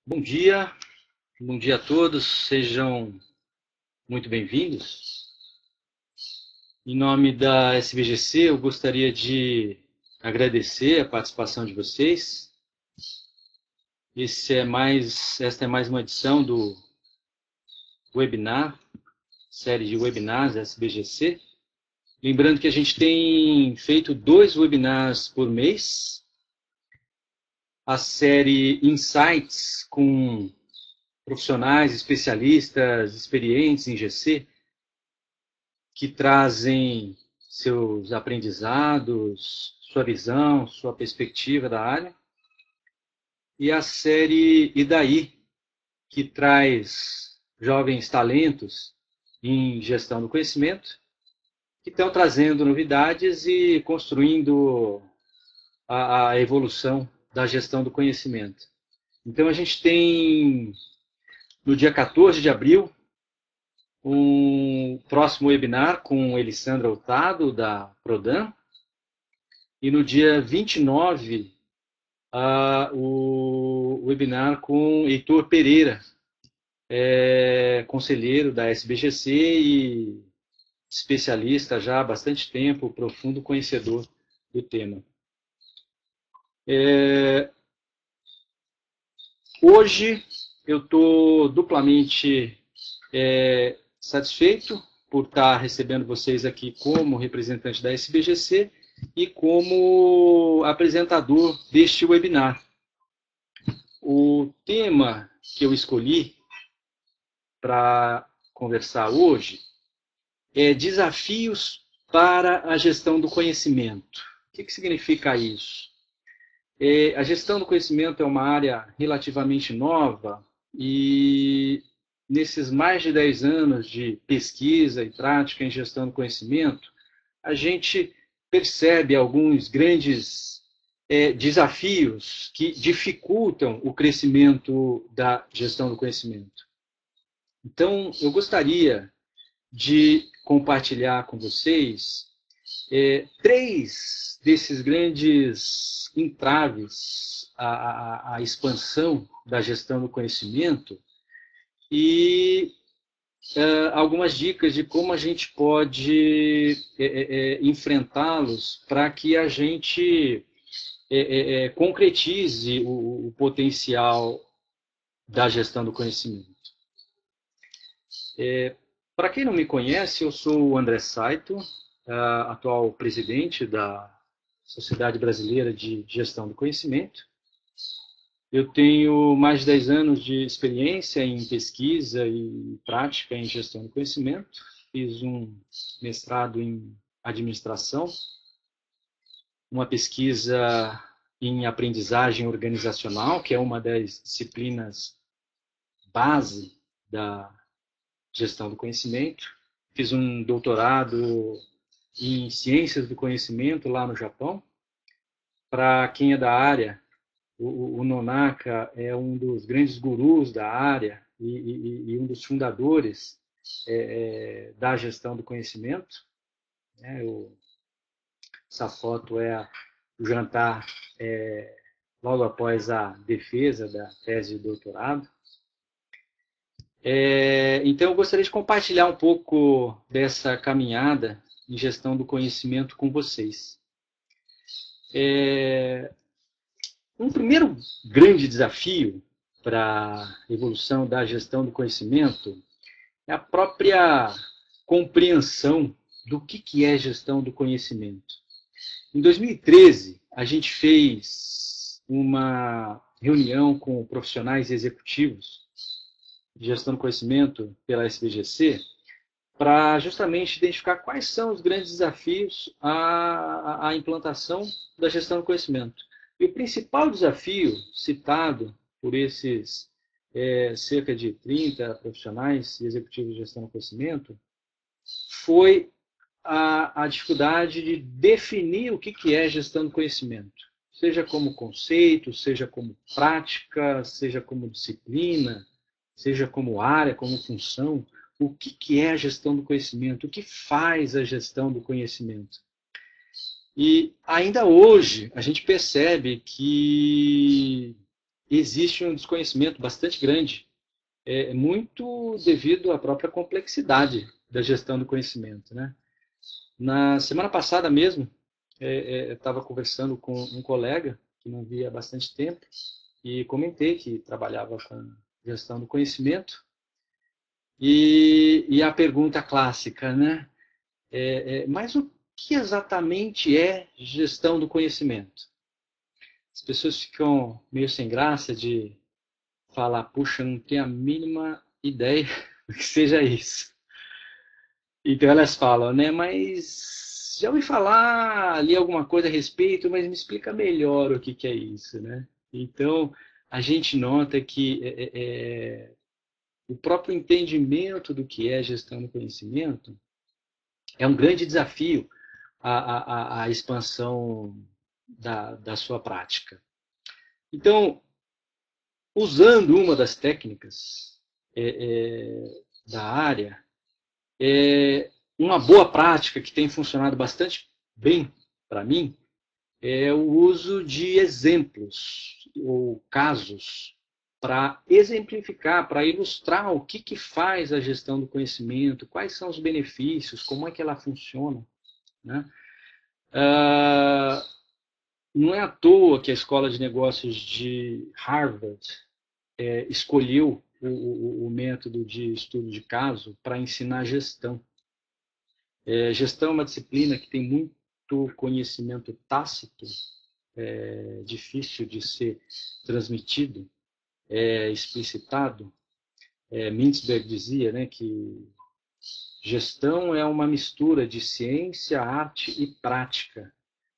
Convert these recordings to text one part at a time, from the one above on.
Bom dia a todos, sejam muito bem-vindos. Em nome da SBGC, eu gostaria de agradecer a participação de vocês. Esta é mais uma edição do webinar, série de webinars da SBGC. Lembrando que a gente tem feito 2 webinars por mês. A série Insights com profissionais, especialistas, experientes em GC, que trazem seus aprendizados, sua visão, sua perspectiva da área. E a série E daí, que traz jovens talentos em gestão do conhecimento, que estão trazendo novidades e construindo a evolução da gestão do conhecimento. Então, a gente tem, no dia 14 de abril, um próximo webinar com Elisandra Hurtado, da Prodan, e no dia 29, o webinar com Heitor Pereira, conselheiro da SBGC e especialista já há bastante tempo, profundo conhecedor do tema. Hoje eu estou duplamente satisfeito por estar recebendo vocês aqui como representante da SBGC e como apresentador deste webinar. O tema que eu escolhi para conversar hoje é desafios para a gestão do conhecimento. O que significa isso? A gestão do conhecimento é uma área relativamente nova e nesses mais de 10 anos de pesquisa e prática em gestão do conhecimento, a gente percebe alguns grandes desafios que dificultam o crescimento da gestão do conhecimento. Então, eu gostaria de compartilhar com vocês 3 desses grandes entraves à expansão da gestão do conhecimento e algumas dicas de como a gente pode enfrentá-los para que a gente concretize o potencial da gestão do conhecimento. Para quem não me conhece, eu sou o André Saito, atual presidente da Sociedade Brasileira de Gestão do Conhecimento. Eu tenho mais de 10 anos de experiência em pesquisa e prática em gestão do conhecimento. Fiz um mestrado em administração, uma pesquisa em aprendizagem organizacional, que é uma das disciplinas base da gestão do conhecimento. Fiz um doutorado em ciências do conhecimento lá no Japão. Para quem é da área, o Nonaka é um dos grandes gurus da área e um dos fundadores da gestão do conhecimento. Essa foto é o jantar logo após a defesa da tese de doutorado. Então, eu gostaria de compartilhar um pouco dessa caminhada em gestão do conhecimento com vocês. Um primeiro grande desafio para a evolução da gestão do conhecimento é a própria compreensão do que é gestão do conhecimento. Em 2013, a gente fez uma reunião com profissionais executivos de gestão do conhecimento pela SBGC para justamente identificar quais são os grandes desafios à implantação da gestão do conhecimento. E o principal desafio citado por esses cerca de 30 profissionais e executivos de gestão do conhecimento foi a dificuldade de definir o que é gestão do conhecimento, seja como conceito, seja como prática, seja como disciplina, seja como área, como função. O que é a gestão do conhecimento? O que faz a gestão do conhecimento? E ainda hoje a gente percebe que existe um desconhecimento bastante grande, muito devido à própria complexidade da gestão do conhecimento, né? Na semana passada mesmo, eu estava conversando com um colega que não via há bastante tempo e comentei que trabalhava com gestão do conhecimento e a pergunta clássica, né? Mas o que exatamente é gestão do conhecimento? As pessoas ficam meio sem graça de falar, puxa, não tenho a mínima ideia do que seja isso. Então elas falam, né, mas já ouvi falar ali alguma coisa a respeito, mas me explica melhor o que é isso, né? Então a gente nota que o próprio entendimento do que é gestão do conhecimento é um grande desafio à expansão da sua prática. Então, usando uma das técnicas da área, uma boa prática que tem funcionado bastante bem para mim é o uso de exemplos ou casos para exemplificar, para ilustrar o que faz a gestão do conhecimento, quais são os benefícios, como é que ela funciona, né? Não é à toa que a Escola de Negócios de Harvard escolheu o método de estudo de caso para ensinar gestão. Gestão é uma disciplina que tem muito conhecimento tácito, difícil de ser transmitido, explicitado. Mintzberg dizia, né, que gestão é uma mistura de ciência, arte e prática.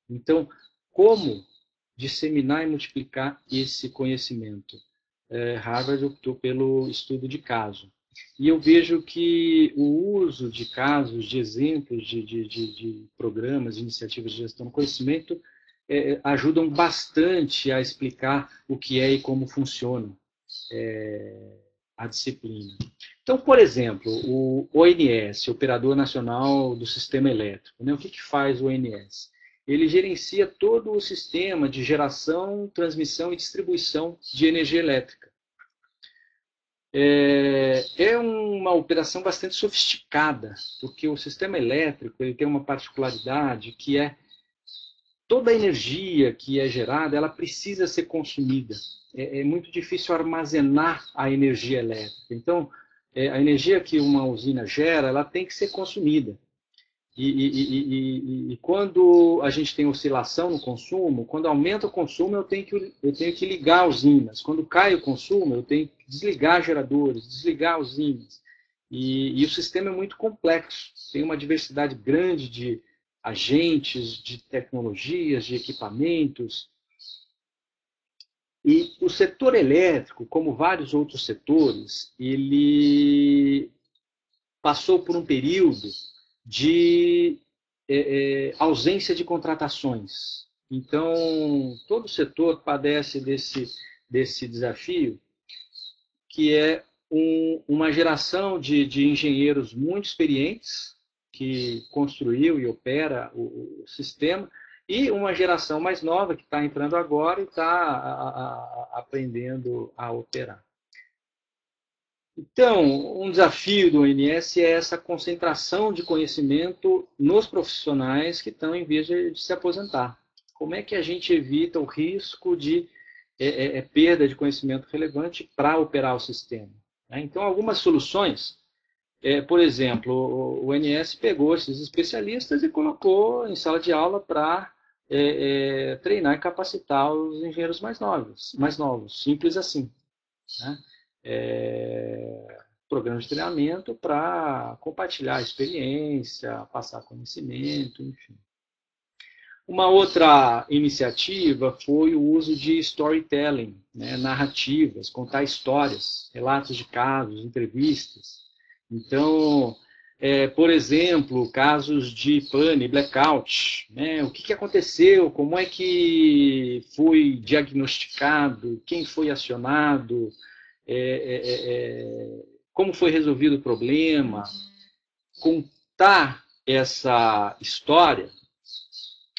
Então, como disseminar e multiplicar esse conhecimento? Harvard optou pelo estudo de caso. E eu vejo que o uso de casos, de exemplos, de programas, de iniciativas de gestão do conhecimento ajudam bastante a explicar o que é e como funciona a disciplina. Então, por exemplo, o ONS, Operador Nacional do Sistema Elétrico, né? O que faz o ONS? Ele gerencia todo o sistema de geração, transmissão e distribuição de energia elétrica. É uma operação bastante sofisticada, porque o sistema elétrico ele tem uma particularidade que é toda a energia que é gerada, ela precisa ser consumida. É muito difícil armazenar a energia elétrica. Então, a energia que uma usina gera, ela tem que ser consumida. E quando a gente tem oscilação no consumo, quando aumenta o consumo, eu tenho que ligar usinas. Quando cai o consumo, eu tenho que desligar geradores, desligar usinas. E o sistema é muito complexo. Tem uma diversidade grande de agentes, de tecnologias, de equipamentos. E o setor elétrico, como vários outros setores, ele passou por um período de ausência de contratações. Então, todo o setor padece desse desafio, que é uma geração de engenheiros muito experientes, que construiu e opera o sistema, e uma geração mais nova que está entrando agora e está aprendendo a operar. Então, um desafio do ONS é essa concentração de conhecimento nos profissionais que estão em vias de se aposentar. Como é que a gente evita o risco de perda de conhecimento relevante para operar o sistema? Então, algumas soluções, por exemplo, o ONS pegou esses especialistas e colocou em sala de aula para treinar e capacitar os engenheiros mais novos, simples assim, né? Programas de treinamento para compartilhar experiência, passar conhecimento, enfim. Uma outra iniciativa foi o uso de storytelling, né, narrativas, contar histórias, relatos de casos, entrevistas. Então, por exemplo, casos de pane, blackout, né, o que aconteceu, como é que foi diagnosticado, quem foi acionado, como foi resolvido o problema, contar essa história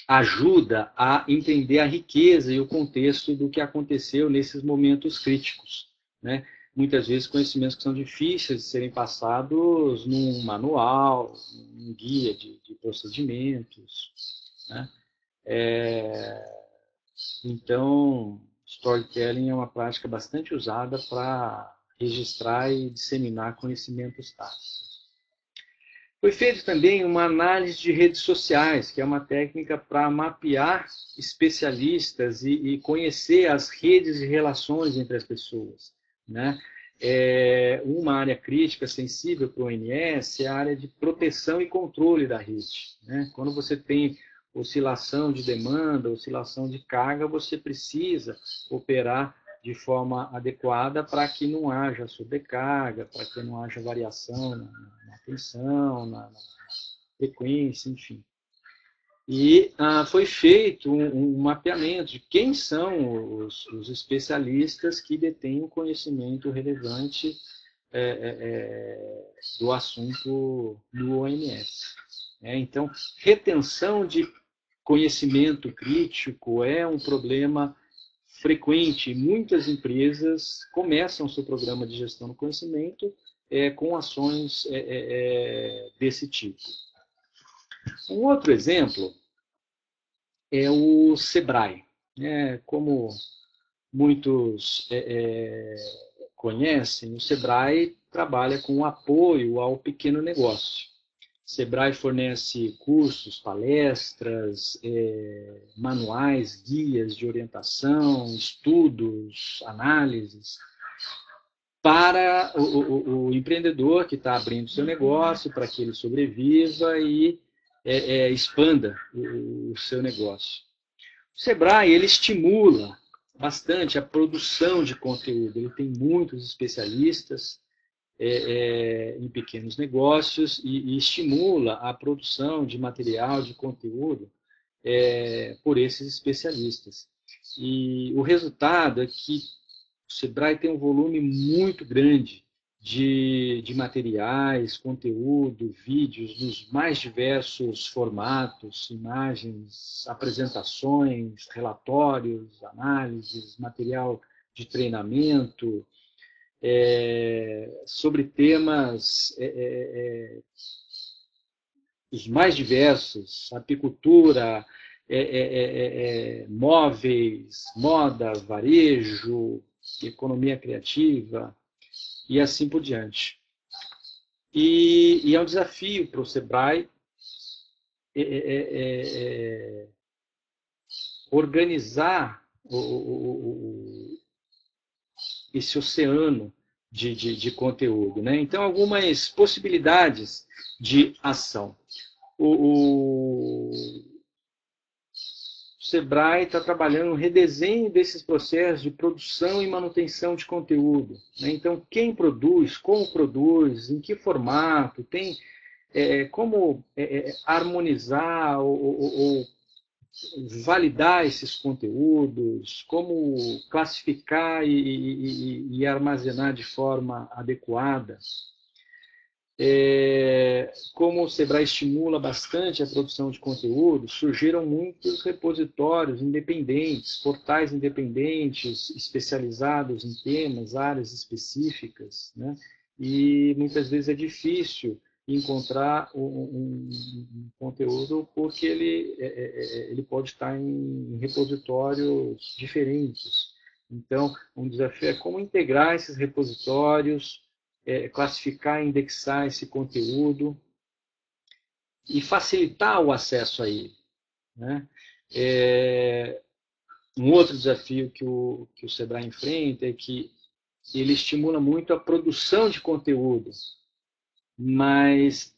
ajuda a entender a riqueza e o contexto do que aconteceu nesses momentos críticos, né? Muitas vezes conhecimentos que são difíceis de serem passados num manual, num guia de procedimentos, né? Então, storytelling é uma prática bastante usada para registrar e disseminar conhecimentos táticos. Foi feita também uma análise de redes sociais, que é uma técnica para mapear especialistas e conhecer as redes de relações entre as pessoas, né? Uma área crítica sensível para o ONS é a área de proteção e controle da rede, né? Quando você tem oscilação de demanda, oscilação de carga, você precisa operar de forma adequada para que não haja sobrecarga, para que não haja variação na tensão, na frequência, enfim. E foi feito um mapeamento de quem são os especialistas que detêm o conhecimento relevante do assunto no OMS. Então, retenção de conhecimento crítico é um problema frequente. Muitas empresas começam seu programa de gestão do conhecimento com ações desse tipo. Um outro exemplo é o Sebrae. Como muitos conhecem, o Sebrae trabalha com apoio ao pequeno negócio. O Sebrae fornece cursos, palestras, manuais, guias de orientação, estudos, análises, para o empreendedor que está abrindo seu negócio, para que ele sobreviva e expanda o seu negócio. O Sebrae, ele estimula bastante a produção de conteúdo. Ele tem muitos especialistas em pequenos negócios e estimula a produção de material, de conteúdo por esses especialistas. E o resultado é que o Sebrae tem um volume muito grande de materiais, conteúdo, vídeos nos mais diversos formatos, imagens, apresentações, relatórios, análises, material de treinamento, sobre temas os mais diversos, apicultura, móveis, moda, varejo, economia criativa e assim por diante. E é um desafio para o Sebrae organizar esse oceano de conteúdo, né? Então, algumas possibilidades de ação. O Sebrae está trabalhando no redesenho desses processos de produção e manutenção de conteúdo, né? Então, quem produz, como produz, em que formato, tem como harmonizar ou validar esses conteúdos, como classificar e armazenar de forma adequada. Como o Sebrae estimula bastante a produção de conteúdo, surgiram muitos repositórios independentes, portais independentes, especializados em temas, áreas específicas, né? E muitas vezes é difícil encontrar um conteúdo porque ele pode estar em repositórios diferentes. Então, um desafio é como integrar esses repositórios, classificar e indexar esse conteúdo e facilitar o acesso a ele, né? Um outro desafio que o Sebrae enfrenta é que ele estimula muito a produção de conteúdo, mas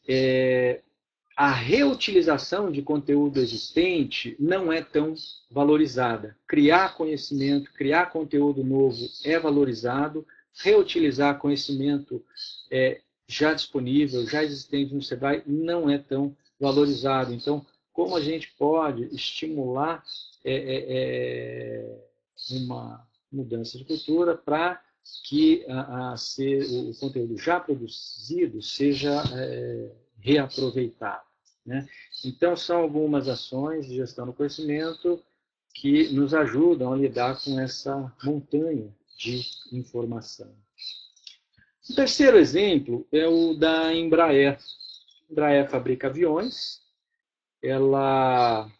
a reutilização de conteúdo existente não é tão valorizada. Criar conhecimento, criar conteúdo novo é valorizado, reutilizar conhecimento já disponível, já existente no Sebrae, não é tão valorizado. Então, como a gente pode estimular uma mudança de cultura para que o conteúdo já produzido seja reaproveitado, né? Então, são algumas ações de gestão do conhecimento que nos ajudam a lidar com essa montanha de informação. O terceiro exemplo é o da Embraer. A Embraer fabrica aviões, ela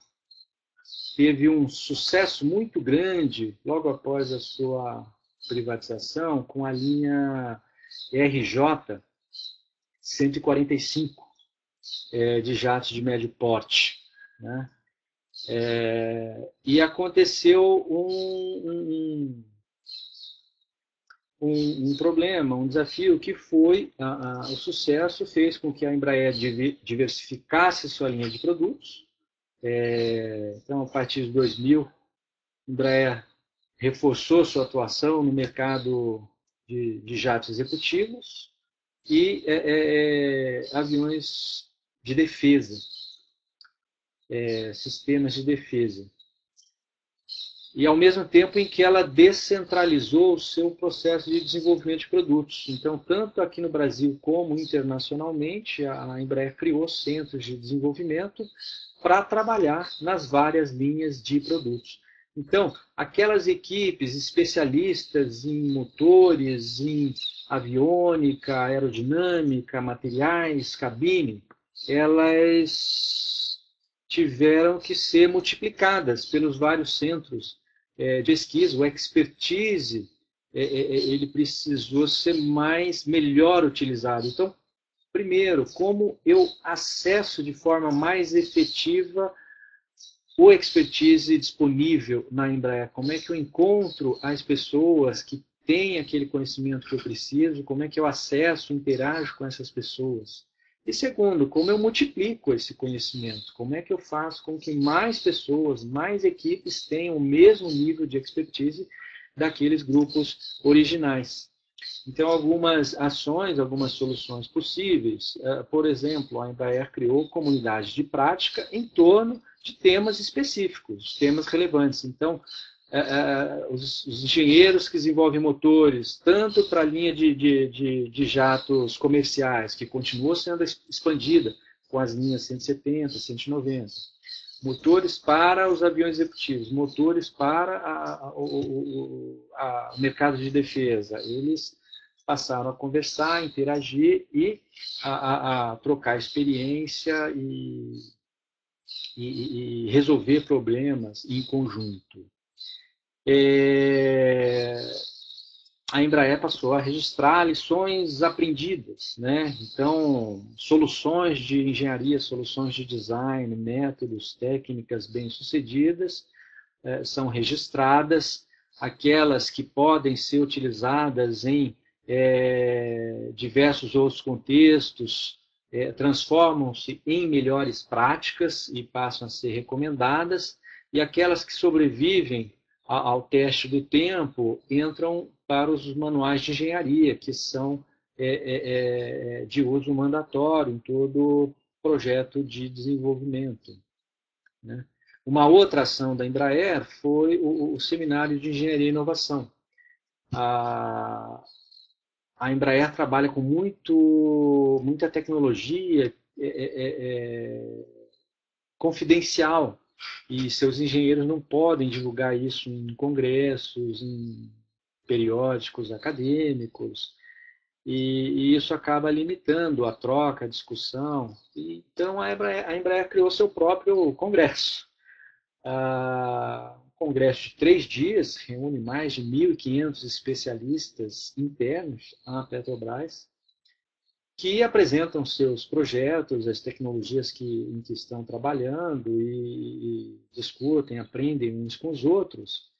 teve um sucesso muito grande logo após a sua privatização com a linha RJ 145 de jatos de médio porte, né? E aconteceu um problema, um desafio, que foi o sucesso fez com que a Embraer diversificasse sua linha de produtos. Então, a partir de 2000, a Embraer reforçou sua atuação no mercado de jatos executivos e aviões de defesa, sistemas de defesa. E ao mesmo tempo em que ela descentralizou o seu processo de desenvolvimento de produtos. Então, tanto aqui no Brasil como internacionalmente, a Embraer criou centros de desenvolvimento para trabalhar nas várias linhas de produtos. Então, aquelas equipes especialistas em motores, em aviônica, aerodinâmica, materiais, cabine, elas tiveram que ser multiplicadas pelos vários centros de pesquisa. O expertise, ele precisou ser melhor utilizado. Então, primeiro, como eu acesso de forma mais efetiva o expertise disponível na Embraer? Como é que eu encontro as pessoas que têm aquele conhecimento que eu preciso? Como é que eu acesso, interajo com essas pessoas? E segundo, como eu multiplico esse conhecimento? Como é que eu faço com que mais pessoas, mais equipes tenham o mesmo nível de expertise daqueles grupos originais? Então, algumas ações, algumas soluções possíveis. Por exemplo, a Embraer criou comunidades de prática em torno de temas específicos, temas relevantes. Então, os engenheiros que desenvolvem motores, tanto para a linha de jatos comerciais, que continuou sendo expandida com as linhas 170, 190, motores para os aviões executivos, motores para o mercado de defesa. Eles passaram a conversar, interagir e a trocar experiência e resolver problemas em conjunto. A Embraer passou a registrar lições aprendidas, né? Então, soluções de engenharia, soluções de design, métodos, técnicas bem-sucedidas são registradas. Aquelas que podem ser utilizadas em diversos outros contextos transformam-se em melhores práticas e passam a ser recomendadas, e aquelas que sobrevivem ao teste do tempo entram para os manuais de engenharia, que são de uso mandatório em todo projeto de desenvolvimento, né? Uma outra ação da Embraer foi o Seminário de Engenharia e Inovação. A Embraer trabalha com muita tecnologia confidencial, e seus engenheiros não podem divulgar isso em congressos, em periódicos acadêmicos, e isso acaba limitando a troca, a discussão. Então, a Embraer criou seu próprio congresso. Um congresso de 3 dias, reúne mais de 1.500 especialistas internos à Petrobras, que apresentam seus projetos, as tecnologias em que estão trabalhando e discutem, aprendem uns com os outros.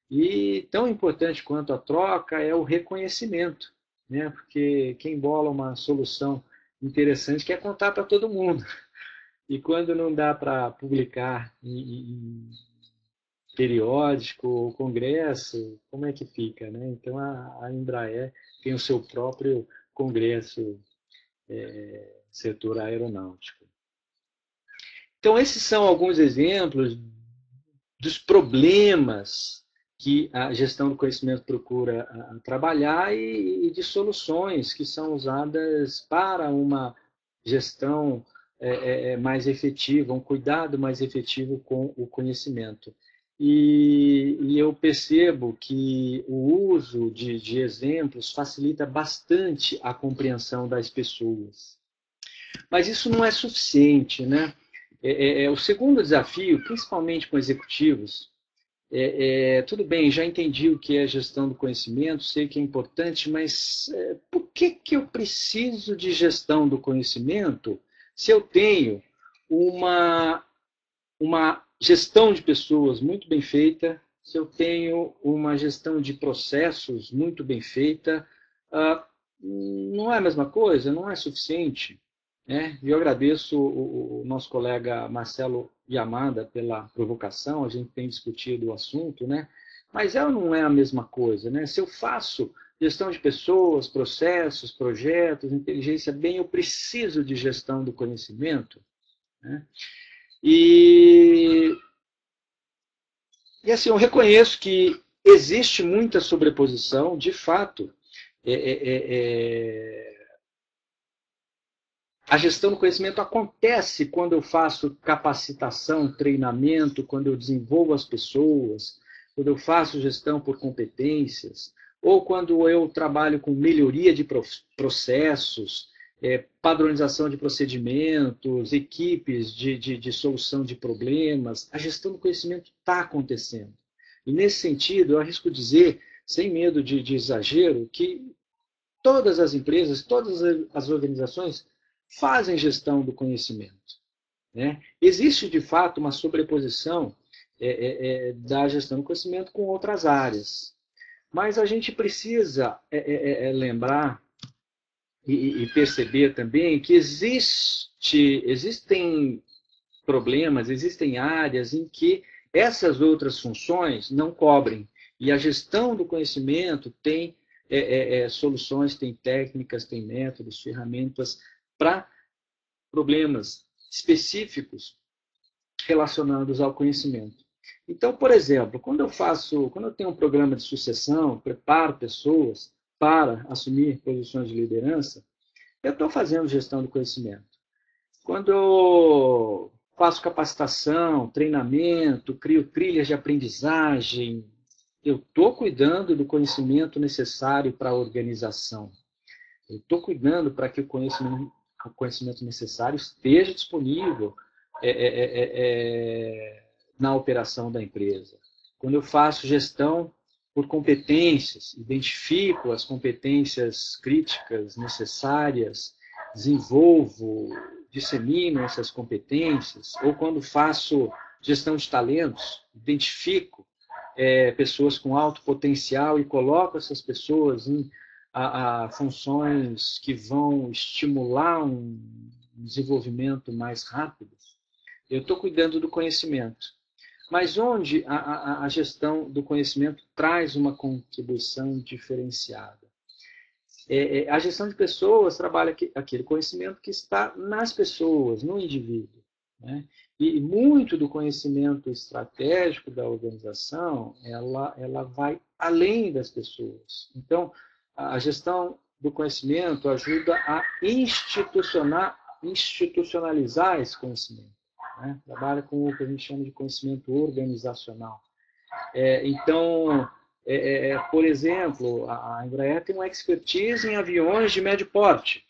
E tão importante quanto a troca é o reconhecimento, né? Porque quem bola uma solução interessante quer contar para todo mundo. E quando não dá para publicar em periódico ou congresso, como é que fica, né? Então, a Embraer tem o seu próprio congresso setor aeronáutico. Então, esses são alguns exemplos dos problemas que a gestão do conhecimento procura trabalhar e de soluções que são usadas para uma gestão mais efetiva, um cuidado mais efetivo com o conhecimento. E eu percebo que o uso de exemplos facilita bastante a compreensão das pessoas. Mas isso não é suficiente, né? O segundo desafio, principalmente com executivos, tudo bem, já entendi o que é gestão do conhecimento, sei que é importante, mas por que eu preciso de gestão do conhecimento se eu tenho uma gestão de pessoas muito bem feita, se eu tenho uma gestão de processos muito bem feita? Não é a mesma coisa, não é suficiente, né? E eu agradeço o nosso colega Marcelo Yamada pela provocação, a gente tem discutido o assunto, né? Mas ela não é a mesma coisa, né? Se eu faço gestão de pessoas, processos, projetos, inteligência bem, eu preciso de gestão do conhecimento, né? E assim, eu reconheço que existe muita sobreposição, de fato. A gestão do conhecimento acontece quando eu faço capacitação, treinamento, quando eu desenvolvo as pessoas, quando eu faço gestão por competências, ou quando eu trabalho com melhoria de processos, padronização de procedimentos, equipes de solução de problemas. A gestão do conhecimento está acontecendo. E, nesse sentido, eu arrisco dizer, sem medo de exagero, que todas as empresas, todas as organizações fazem gestão do conhecimento, né? Existe, de fato, uma sobreposição da gestão do conhecimento com outras áreas. Mas a gente precisa lembrar e perceber também que existem problemas, existem áreas em que essas outras funções não cobrem. E a gestão do conhecimento tem soluções, tem técnicas, tem métodos, ferramentas para problemas específicos relacionados ao conhecimento. Então, por exemplo, quando eu tenho um programa de sucessão, preparo pessoas para assumir posições de liderança, eu estou fazendo gestão do conhecimento. Quando eu faço capacitação, treinamento, crio trilhas de aprendizagem, eu estou cuidando do conhecimento necessário para a organização. Eu estou cuidando para que o conhecimento necessário esteja disponível na operação da empresa. Quando eu faço gestão por competências, identifico as competências críticas necessárias, desenvolvo, dissemino essas competências, ou quando faço gestão de talentos, identifico pessoas com alto potencial e coloco essas pessoas em funções que vão estimular um desenvolvimento mais rápido. Eu estou cuidando do conhecimento. Mas onde a gestão do conhecimento traz uma contribuição diferenciada? A gestão de pessoas trabalha aquele conhecimento que está nas pessoas, no indivíduo, né? E muito do conhecimento estratégico da organização, ela vai além das pessoas. Então, a gestão do conhecimento ajuda a institucionalizar esse conhecimento, né? Trabalha com o que a gente chama de conhecimento organizacional. Então, por exemplo, a Embraer tem uma expertise em aviões de médio porte,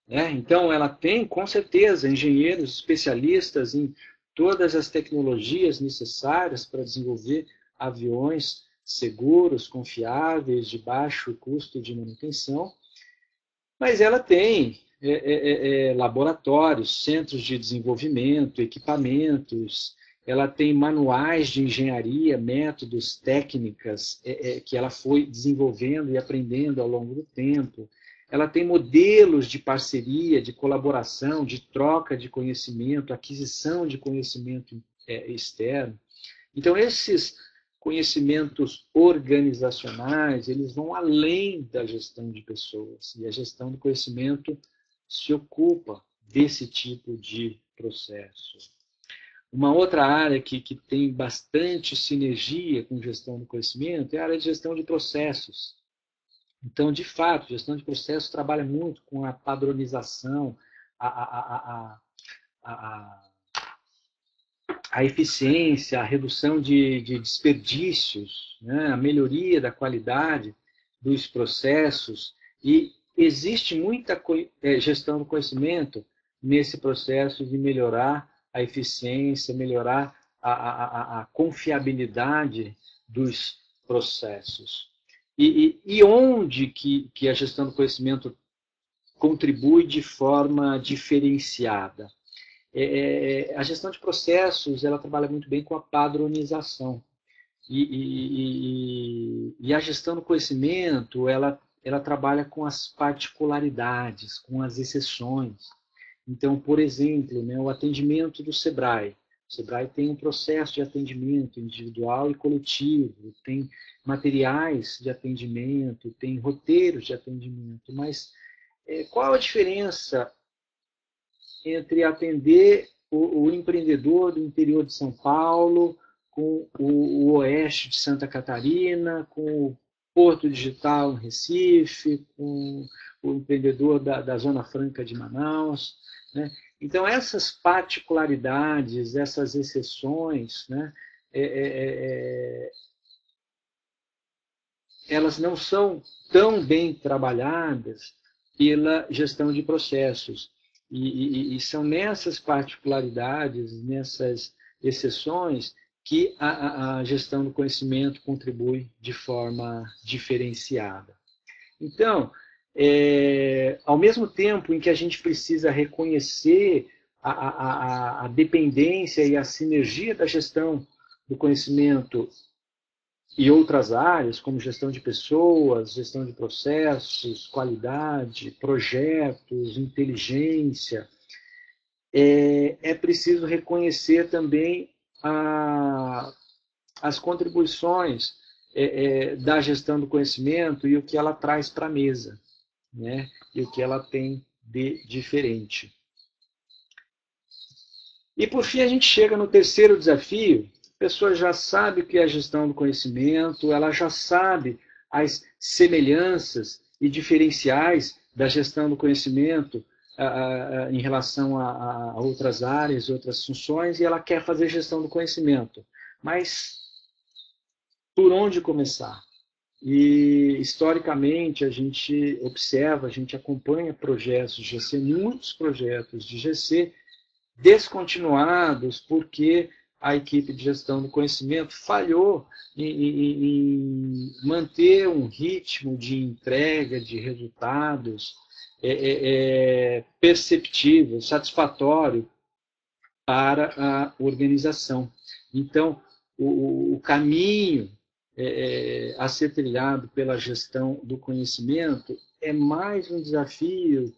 né? Então, ela tem, com certeza, engenheiros especialistas em todas as tecnologias necessárias para desenvolver aviões seguros, confiáveis, de baixo custo de manutenção, mas ela tem laboratórios, centros de desenvolvimento, equipamentos, ela tem manuais de engenharia, métodos, técnicas que ela foi desenvolvendo e aprendendo ao longo do tempo. Ela tem modelos de parceria, de colaboração, de troca de conhecimento, aquisição de conhecimento externo. Então, esses conhecimentos organizacionais, eles vão além da gestão de pessoas. E a gestão do conhecimento se ocupa desse tipo de processo. Uma outra área que tem bastante sinergia com gestão do conhecimento é a área de gestão de processos. Então, de fato, gestão de processos trabalha muito com a padronização, a a eficiência, a redução de desperdícios, né, a melhoria da qualidade dos processos, e existe muita gestão do conhecimento nesse processo de melhorar a eficiência, melhorar a confiabilidade dos processos. E onde que a gestão do conhecimento contribui de forma diferenciada? A gestão de processos, ela trabalha muito bem com a padronização. E a gestão do conhecimento, ela trabalha com as particularidades, com as exceções. Então, por exemplo, né, o atendimento do Sebrae. O Sebrae tem um processo de atendimento individual e coletivo, tem materiais de atendimento, tem roteiros de atendimento, mas qual a diferença entre atender o empreendedor do interior de São Paulo, com o oeste de Santa Catarina, com o Porto Digital em Recife, com o empreendedor da Zona Franca de Manaus, né? Então, essas particularidades, essas exceções, né, elas não são tão bem trabalhadas pela gestão de processos. E são nessas particularidades, nessas exceções, que a gestão do conhecimento contribui de forma diferenciada. Então, ao mesmo tempo em que a gente precisa reconhecer a dependência e a sinergia da gestão do conhecimento e outras áreas, como gestão de pessoas, gestão de processos, qualidade, projetos, inteligência, é preciso reconhecer também as contribuições da gestão do conhecimento e o que ela traz para a mesa, né? E o que ela tem de diferente. E, por fim, a gente chega no terceiro desafio. A pessoa já sabe o que é a gestão do conhecimento, ela já sabe as semelhanças e diferenciais da gestão do conhecimento em relação a outras áreas, outras funções, e ela quer fazer gestão do conhecimento. Mas por onde começar? E, historicamente, a gente observa, a gente acompanha projetos de GC, muitos projetos de GC descontinuados porque a equipe de gestão do conhecimento falhou em manter um ritmo de entrega de resultados perceptível, satisfatório para a organização. Então, o caminho a ser trilhado pela gestão do conhecimento é mais um desafio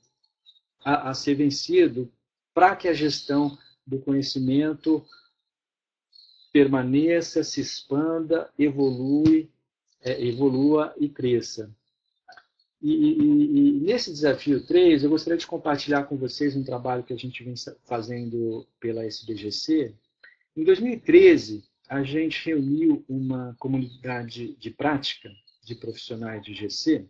a ser vencido para que a gestão do conhecimento permaneça, se expanda, evolua e cresça. E nesse desafio 3, eu gostaria de compartilhar com vocês um trabalho que a gente vem fazendo pela SBGC. Em 2013, a gente reuniu uma comunidade de prática de profissionais de GC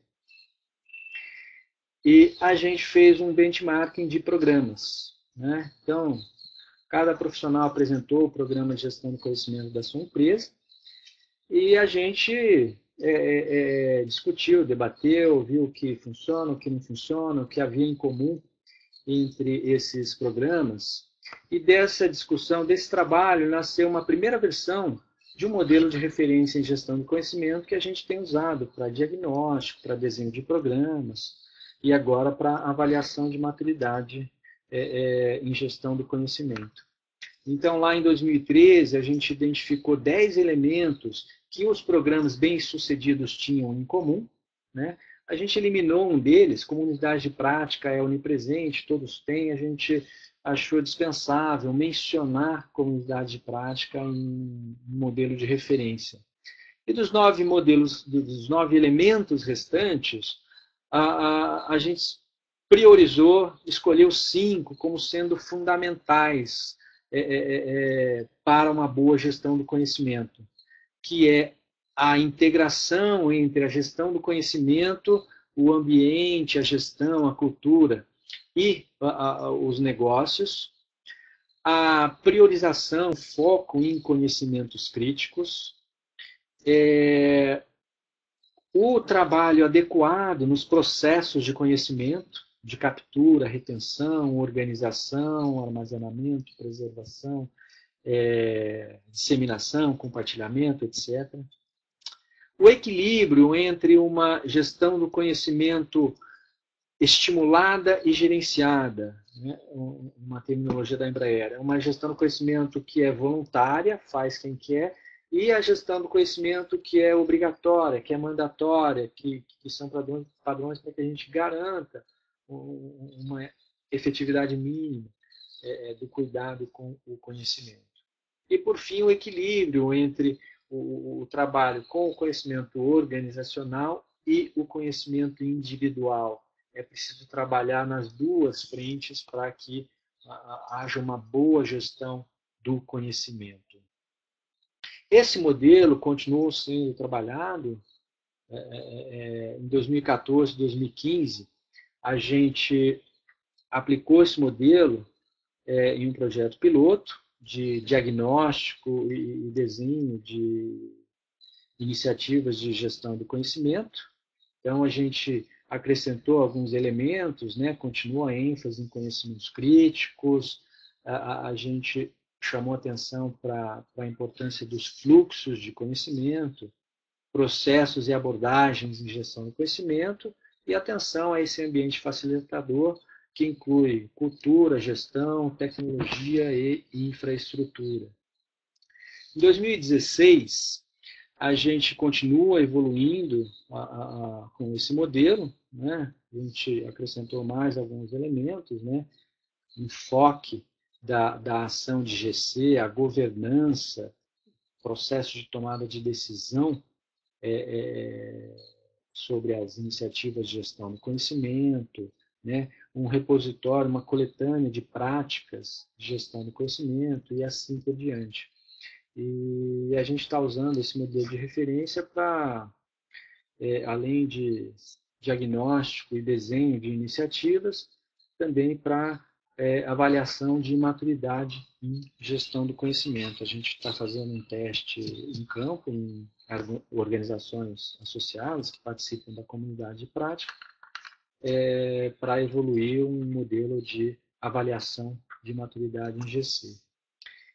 e a gente fez um benchmarking de programas, né? Então, cada profissional apresentou o programa de gestão do conhecimento da sua empresa e a gente discutiu, debateu, viu o que funciona, o que não funciona, o que havia em comum entre esses programas. E dessa discussão, desse trabalho, nasceu uma primeira versão de um modelo de referência em gestão do conhecimento que a gente tem usado para diagnóstico, para desenho de programas e agora para avaliação de maturidade em gestão do conhecimento. Então, lá em 2013, a gente identificou 10 elementos que os programas bem-sucedidos tinham em comum, né? A gente eliminou um deles, comunidade de prática é onipresente, todos têm, a gente achou dispensável mencionar comunidade de prática em um modelo de referência. E dos 9 modelos, dos 9 elementos restantes, a gente priorizou, escolheu 5 como sendo fundamentais para uma boa gestão do conhecimento, que é a integração entre a gestão do conhecimento, o ambiente, a gestão, a cultura e os negócios, a priorização, foco em conhecimentos críticos, o trabalho adequado nos processos de conhecimento, de captura, retenção, organização, armazenamento, preservação, disseminação, compartilhamento, etc. O equilíbrio entre uma gestão do conhecimento estimulada e gerenciada, né? Uma terminologia da Embraer, uma gestão do conhecimento que é voluntária, faz quem quer, e a gestão do conhecimento que é obrigatória, que é mandatória, que são padrões para que a gente garanta uma efetividade mínima do cuidado com o conhecimento. E, por fim, o equilíbrio entre o trabalho com o conhecimento organizacional e o conhecimento individual. É preciso trabalhar nas duas frentes para que haja uma boa gestão do conhecimento. Esse modelo continuou sendo trabalhado em 2014, 2015. A gente aplicou esse modelo em um projeto piloto de diagnóstico e desenho de iniciativas de gestão do conhecimento. Então, a gente acrescentou alguns elementos, né? Continua a ênfase em conhecimentos críticos, a gente chamou atenção para a importância dos fluxos de conhecimento, processos e abordagens em gestão do conhecimento e atenção a esse ambiente facilitador que inclui cultura, gestão, tecnologia e infraestrutura. Em 2016, a gente continua evoluindo com esse modelo, né? A gente acrescentou mais alguns elementos, né? Enfoque da ação de GC, a governança, processo de tomada de decisão sobre as iniciativas de gestão do conhecimento, né? Um repositório, uma coletânea de práticas de gestão do conhecimento e assim por diante. E a gente está usando esse modelo de referência para, além de diagnóstico e desenho de iniciativas, também para avaliação de maturidade em gestão do conhecimento. A gente está fazendo um teste em campo, em organizações associadas que participam da comunidade de prática, para evoluir um modelo de avaliação de maturidade em GC.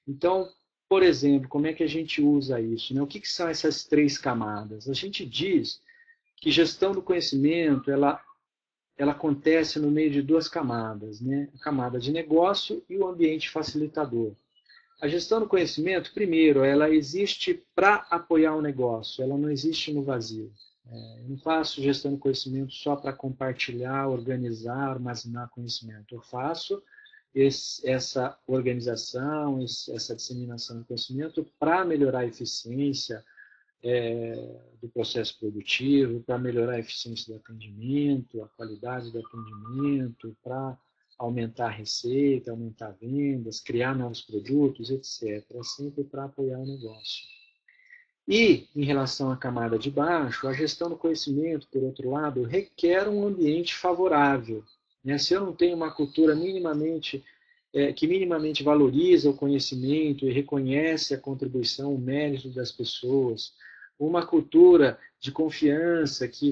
Então, por exemplo, como é que a gente usa isso, né? O que são essas três camadas? A gente diz que gestão do conhecimento, ela acontece no meio de duas camadas, né? A camada de negócio e o ambiente facilitador. A gestão do conhecimento, primeiro, ela existe para apoiar o negócio, ela não existe no vazio. Eu não faço gestão do conhecimento só para compartilhar, organizar, armazenar conhecimento. Eu faço essa organização, essa disseminação do conhecimento para melhorar a eficiência do processo produtivo, para melhorar a eficiência do atendimento, a qualidade do atendimento, para aumentar a receita, aumentar vendas, criar novos produtos, etc. É sempre para apoiar o negócio. E, em relação à camada de baixo, a gestão do conhecimento, por outro lado, requer um ambiente favorável. Se eu não tenho uma cultura que minimamente valoriza o conhecimento e reconhece a contribuição, o mérito das pessoas, uma cultura de confiança que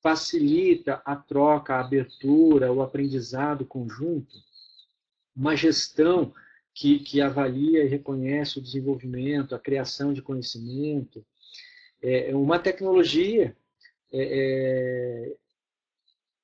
facilita a troca, a abertura, o aprendizado conjunto, uma gestão que avalia e reconhece o desenvolvimento, a criação de conhecimento, uma tecnologia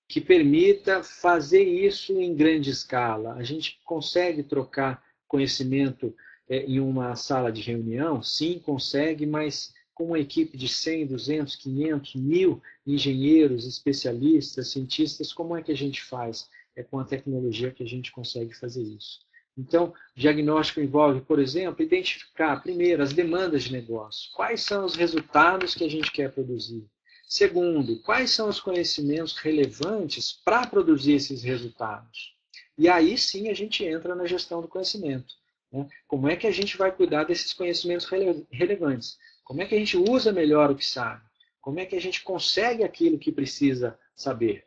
que permita fazer isso em grande escala. A gente consegue trocar conhecimento em uma sala de reunião? Sim, consegue, mas com uma equipe de 100, 200, 500, 1000 engenheiros, especialistas, cientistas, como é que a gente faz? É com a tecnologia que a gente consegue fazer isso. Então, diagnóstico envolve, por exemplo, identificar, primeiro, as demandas de negócio. Quais são os resultados que a gente quer produzir? Segundo, quais são os conhecimentos relevantes para produzir esses resultados? E aí sim a gente entra na gestão do conhecimento. Né? Como é que a gente vai cuidar desses conhecimentos relevantes? Como é que a gente usa melhor o que sabe? Como é que a gente consegue aquilo que precisa saber?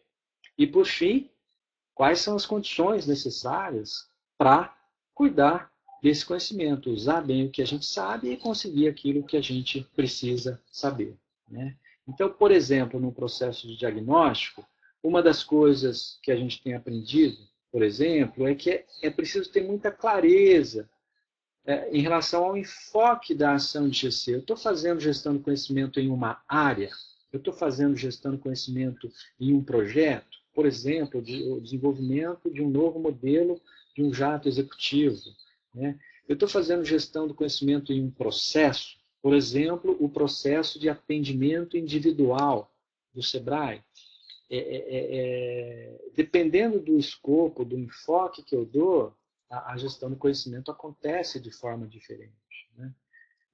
E, por fim, quais são as condições necessárias para cuidar desse conhecimento, usar bem o que a gente sabe e conseguir aquilo que a gente precisa saber, né? Então, por exemplo, no processo de diagnóstico, uma das coisas que a gente tem aprendido, por exemplo, é que é preciso ter muita clareza em relação ao enfoque da ação de GC. Eu estou fazendo gestão do conhecimento em uma área, eu estou fazendo gestão do conhecimento em um projeto, por exemplo, o desenvolvimento de um novo modelo de um jato executivo, né? Eu estou fazendo gestão do conhecimento em um processo, por exemplo, o processo de atendimento individual do SEBRAE. Dependendo do escopo, do enfoque que eu dou, a gestão do conhecimento acontece de forma diferente, né?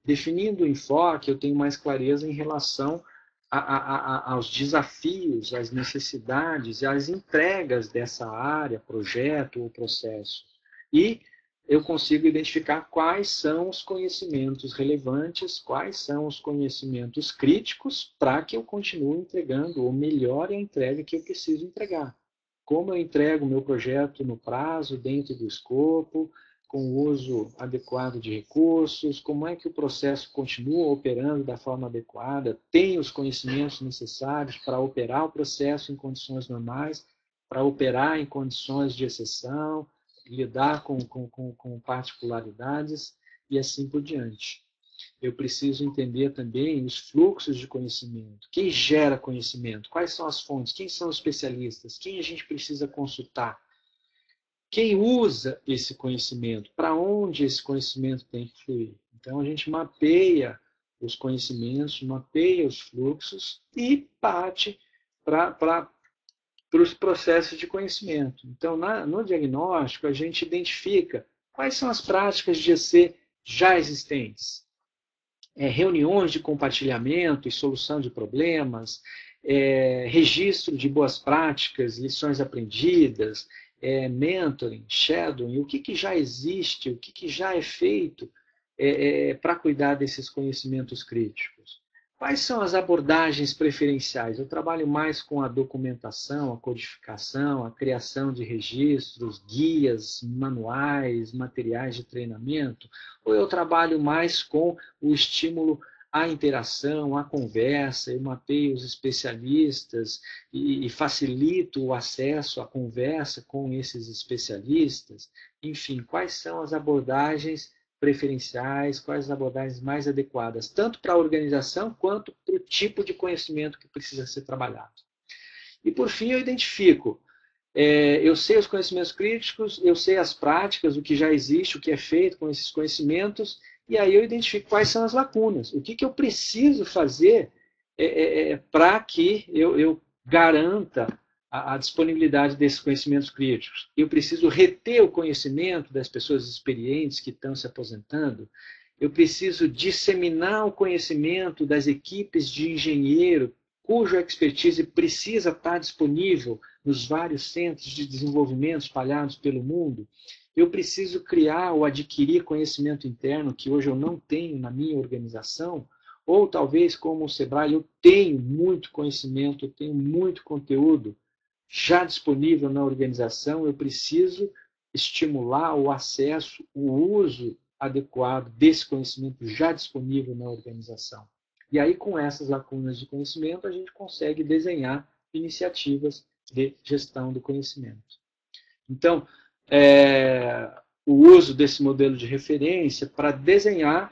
Definindo o enfoque, eu tenho mais clareza em relação aos desafios, às necessidades e às entregas dessa área, projeto ou processo. E eu consigo identificar quais são os conhecimentos relevantes, quais são os conhecimentos críticos para que eu continue entregando ou melhore a entrega que eu preciso entregar. Como eu entrego o meu projeto no prazo, dentro do escopo, com o uso adequado de recursos, como é que o processo continua operando da forma adequada, tem os conhecimentos necessários para operar o processo em condições normais, para operar em condições de exceção, lidar com particularidades e assim por diante. Eu preciso entender também os fluxos de conhecimento. Quem gera conhecimento? Quais são as fontes? Quem são os especialistas? Quem a gente precisa consultar? Quem usa esse conhecimento? Para onde esse conhecimento tem que fluir? Então, a gente mapeia os conhecimentos, mapeia os fluxos e parte para os processos de conhecimento. Então, no diagnóstico, a gente identifica quais são as práticas de GC já existentes. Reuniões de compartilhamento e solução de problemas, registro de boas práticas, lições aprendidas, mentoring, shadowing, o que já existe, o que já é feito para cuidar desses conhecimentos críticos. Quais são as abordagens preferenciais? Eu trabalho mais com a documentação, a codificação, a criação de registros, guias, manuais, materiais de treinamento, ou eu trabalho mais com o estímulo à interação, à conversa, eu mapeio os especialistas e facilito o acesso à conversa com esses especialistas? Enfim, quais são as abordagens preferenciais, quais as abordagens mais adequadas, tanto para a organização quanto para o tipo de conhecimento que precisa ser trabalhado. E, por fim, eu identifico, eu sei os conhecimentos críticos, eu sei as práticas, o que já existe, o que é feito com esses conhecimentos, e aí eu identifico quais são as lacunas, o que eu preciso fazer para que eu garanta a disponibilidade desses conhecimentos críticos. Eu preciso reter o conhecimento das pessoas experientes que estão se aposentando. Eu preciso disseminar o conhecimento das equipes de engenheiro, cuja expertise precisa estar disponível nos vários centros de desenvolvimento espalhados pelo mundo. Eu preciso criar ou adquirir conhecimento interno que hoje eu não tenho na minha organização, ou talvez como o SEBRAE eu tenho muito conhecimento, eu tenho muito conteúdo já disponível na organização, eu preciso estimular o acesso, o uso adequado desse conhecimento já disponível na organização. E aí, com essas lacunas de conhecimento, a gente consegue desenhar iniciativas de gestão do conhecimento. Então, o uso desse modelo de referência para desenhar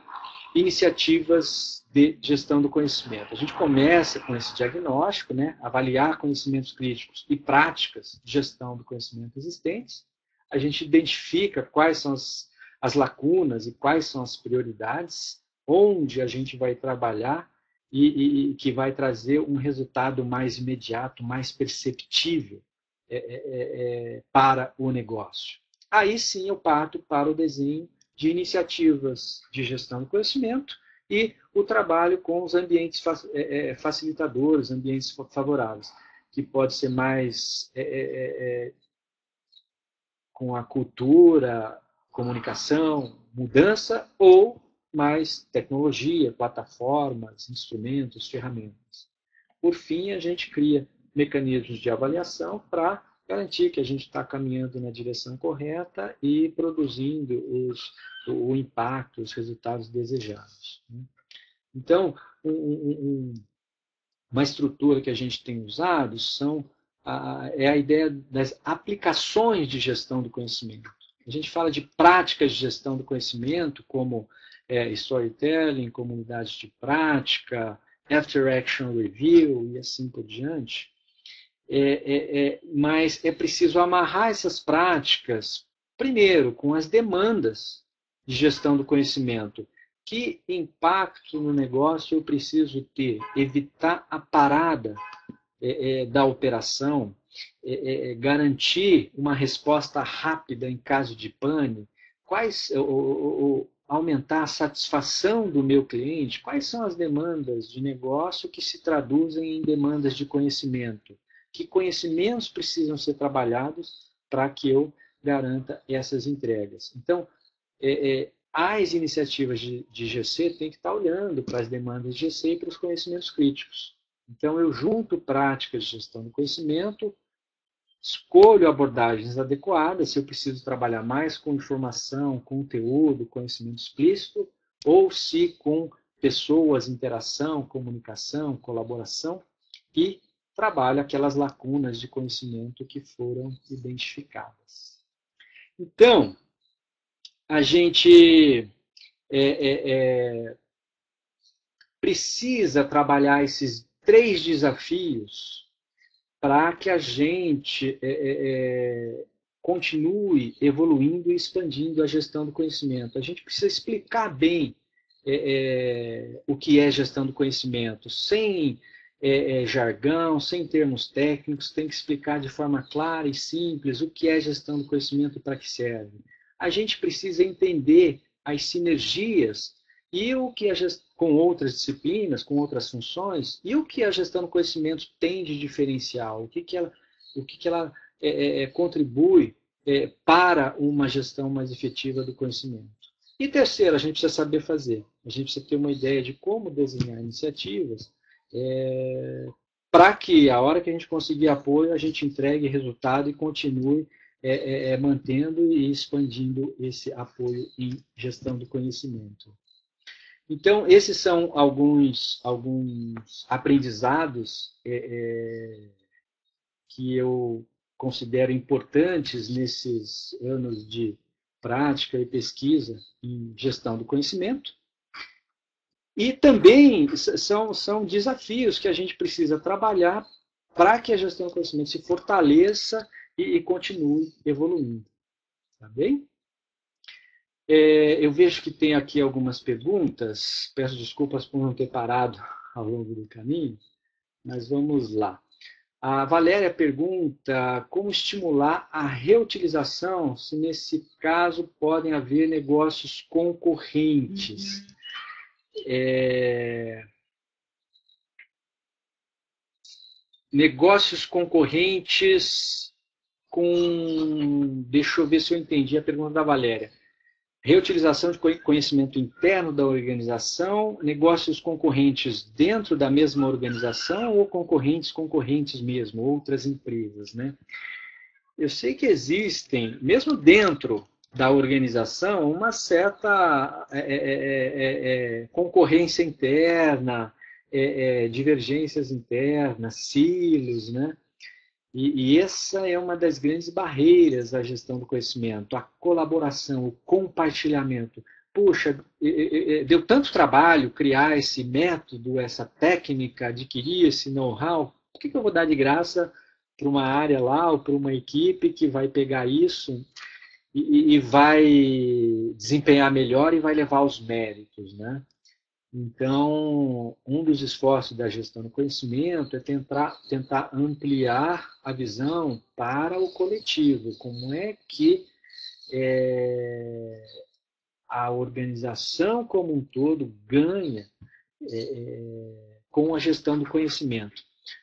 iniciativas de gestão do conhecimento. A gente começa com esse diagnóstico, né, avaliar conhecimentos críticos e práticas de gestão do conhecimento existentes. A gente identifica quais são as lacunas e quais são as prioridades, onde a gente vai trabalhar e que vai trazer um resultado mais imediato, mais perceptível para o negócio. Aí sim eu parto para o desenho de iniciativas de gestão do conhecimento e o trabalho com os ambientes facilitadores, ambientes favoráveis, que pode ser mais com a cultura, comunicação, mudança, ou mais tecnologia, plataformas, instrumentos, ferramentas. Por fim, a gente cria mecanismos de avaliação para garantir que a gente está caminhando na direção correta e produzindo o impacto, os resultados desejados. Então, uma estrutura que a gente tem usado é a ideia das aplicações de gestão do conhecimento. A gente fala de práticas de gestão do conhecimento, como storytelling, comunidades de prática, after action review e assim por diante. Mas é preciso amarrar essas práticas, primeiro, com as demandas de gestão do conhecimento. Que impacto no negócio eu preciso ter? Evitar a parada da operação, garantir uma resposta rápida em caso de pane, aumentar a satisfação do meu cliente, quais são as demandas de negócio que se traduzem em demandas de conhecimento? Que conhecimentos precisam ser trabalhados para que eu garanta essas entregas? Então, as iniciativas de GC têm que estar olhando para as demandas de GC e para os conhecimentos críticos. Então, eu junto práticas de gestão do conhecimento, escolho abordagens adequadas, se eu preciso trabalhar mais com informação, conteúdo, conhecimento explícito, ou se com pessoas, interação, comunicação, colaboração, e trabalho aquelas lacunas de conhecimento que foram identificadas. Então, a gente precisa trabalhar esses 3 desafios para que a gente continue evoluindo e expandindo a gestão do conhecimento. A gente precisa explicar bem o que é gestão do conhecimento, sem jargão, sem termos técnicos, tem que explicar de forma clara e simples o que é gestão do conhecimento e para que serve. A gente precisa entender as sinergias e o que com outras disciplinas, com outras funções, e o que a gestão do conhecimento tem de diferencial, o que ela contribui para uma gestão mais efetiva do conhecimento. E terceiro, a gente precisa saber fazer. A gente precisa ter uma ideia de como desenhar iniciativas para que, a hora que a gente conseguir apoio, a gente entregue resultado e continue mantendo e expandindo esse apoio em gestão do conhecimento. Então, esses são alguns aprendizados que eu considero importantes nesses anos de prática e pesquisa em gestão do conhecimento. E também são desafios que a gente precisa trabalhar para que a gestão do conhecimento se fortaleça e continue evoluindo. Tá bem? Eu vejo que tem aqui algumas perguntas. Peço desculpas por não ter parado ao longo do caminho, mas vamos lá. A Valéria pergunta como estimular a reutilização, se nesse caso podem haver negócios concorrentes. Negócios concorrentes com... Deixa eu ver se eu entendi a pergunta da Valéria. Reutilização de conhecimento interno da organização, negócios concorrentes dentro da mesma organização ou concorrentes mesmo, outras empresas, né? Eu sei que existem, mesmo dentro da organização, uma certa concorrência interna, divergências internas, silos, né? E essa é uma das grandes barreiras à gestão do conhecimento, a colaboração, o compartilhamento. Puxa, deu tanto trabalho criar esse método, essa técnica, adquirir esse know-how, por que eu vou dar de graça para uma área lá ou para uma equipe que vai pegar isso e vai desempenhar melhor e vai levar os méritos, né? Então, um dos esforços da gestão do conhecimento é tentar ampliar a visão para o coletivo. Como é que a organização como um todo ganha com a gestão do conhecimento.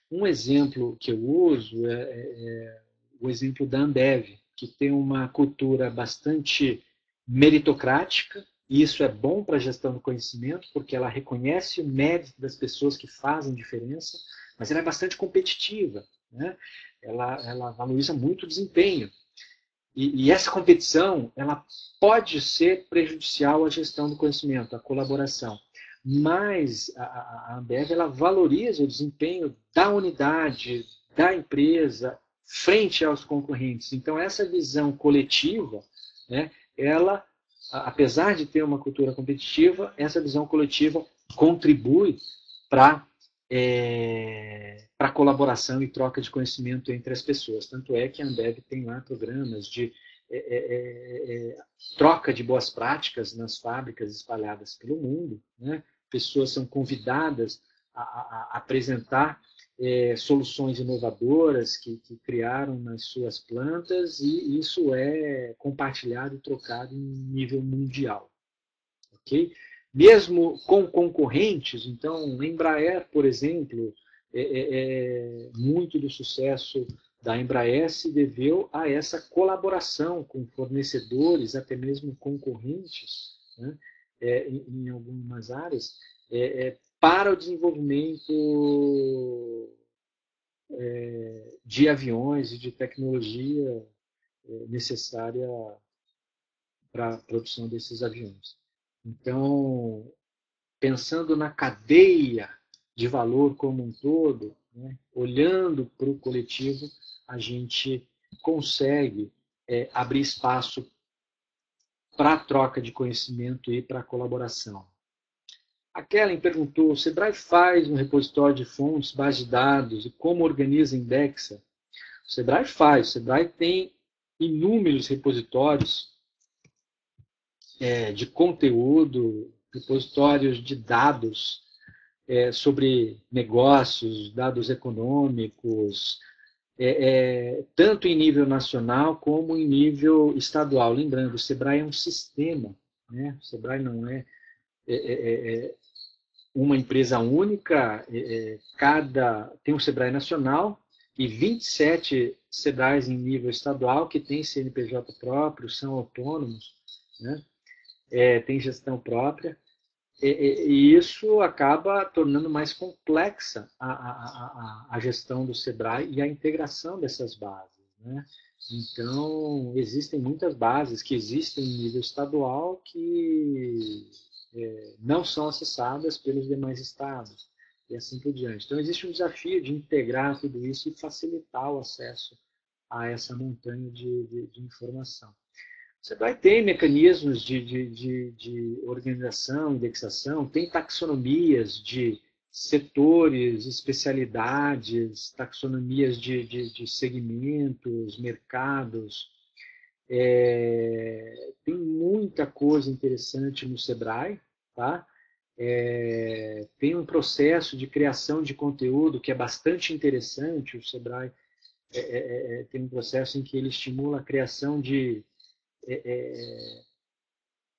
Um exemplo que eu uso é o exemplo da Ambev, que tem uma cultura bastante meritocrática. E isso é bom para a gestão do conhecimento, porque ela reconhece o mérito das pessoas que fazem diferença, mas ela é bastante competitiva. né? Ela valoriza muito o desempenho. E essa competição, ela pode ser prejudicial à gestão do conhecimento, à colaboração. Mas a Ambev, ela valoriza o desempenho da unidade, da empresa, frente aos concorrentes. Então, essa visão coletiva, né, ela, apesar de ter uma cultura competitiva, essa visão coletiva contribui para para colaboração e troca de conhecimento entre as pessoas. Tanto é que a Ambev tem lá programas de troca de boas práticas nas fábricas espalhadas pelo mundo, né? Pessoas são convidadas a apresentar soluções inovadoras que criaram nas suas plantas, e isso é compartilhado e trocado em nível mundial. Okay? Mesmo com concorrentes, então, a Embraer, por exemplo, muito do sucesso da Embraer se deveu a essa colaboração com fornecedores, até mesmo concorrentes, né, em algumas áreas, para o desenvolvimento de aviões e de tecnologia necessária para a produção desses aviões. Então, pensando na cadeia de valor como um todo, né, olhando para o coletivo, a gente consegue abrir espaço para a troca de conhecimento e para a colaboração. A Kellen perguntou, o Sebrae faz um repositório de fontes, base de dados, e como organiza e indexa? O Sebrae faz, o Sebrae tem inúmeros repositórios de conteúdo, repositórios de dados sobre negócios, dados econômicos, tanto em nível nacional como em nível estadual. Lembrando, o Sebrae é um sistema, né? O Sebrae não é uma empresa única, tem um Sebrae nacional e 27 Sebrais em nível estadual que têm CNPJ próprio, são autônomos, né? Tem gestão própria. E isso acaba tornando mais complexa a gestão do Sebrae e a integração dessas bases, né? Então, existem muitas bases que existem em nível estadual que não são acessadas pelos demais estados, e assim por diante. Então, existe um desafio de integrar tudo isso e facilitar o acesso a essa montanha de informação. Você vai ter mecanismos de organização, indexação, tem taxonomias de setores, especialidades, taxonomias de segmentos, mercados. Tem muita coisa interessante no Sebrae, tá? Tem um processo de criação de conteúdo que é bastante interessante. O Sebrae tem um processo em que ele estimula a criação de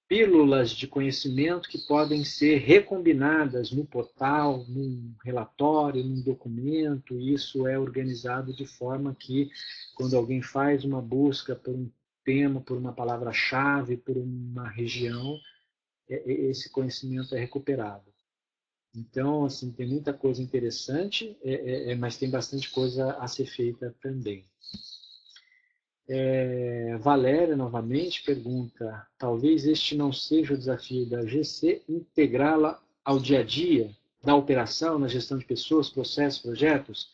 pílulas de conhecimento que podem ser recombinadas no portal, num relatório, num documento. Isso é organizado de forma que, quando alguém faz uma busca por um tema, por uma palavra-chave, por uma região, esse conhecimento é recuperado. Então, assim, tem muita coisa interessante, mas tem bastante coisa a ser feita também. Valéria, novamente, pergunta, talvez este não seja o desafio da GC, integrá-la ao dia a dia da operação, na gestão de pessoas, processos, projetos?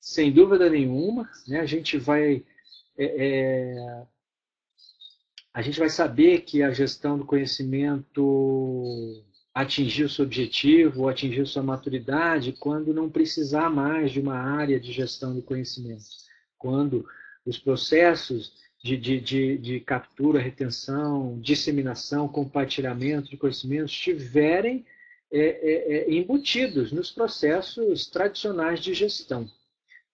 Sem dúvida nenhuma, né? A gente vai saber que a gestão do conhecimento atingiu seu objetivo, atingiu sua maturidade, quando não precisar mais de uma área de gestão do conhecimento. Quando os processos de captura, retenção, disseminação, compartilhamento de conhecimentos estiverem embutidos nos processos tradicionais de gestão,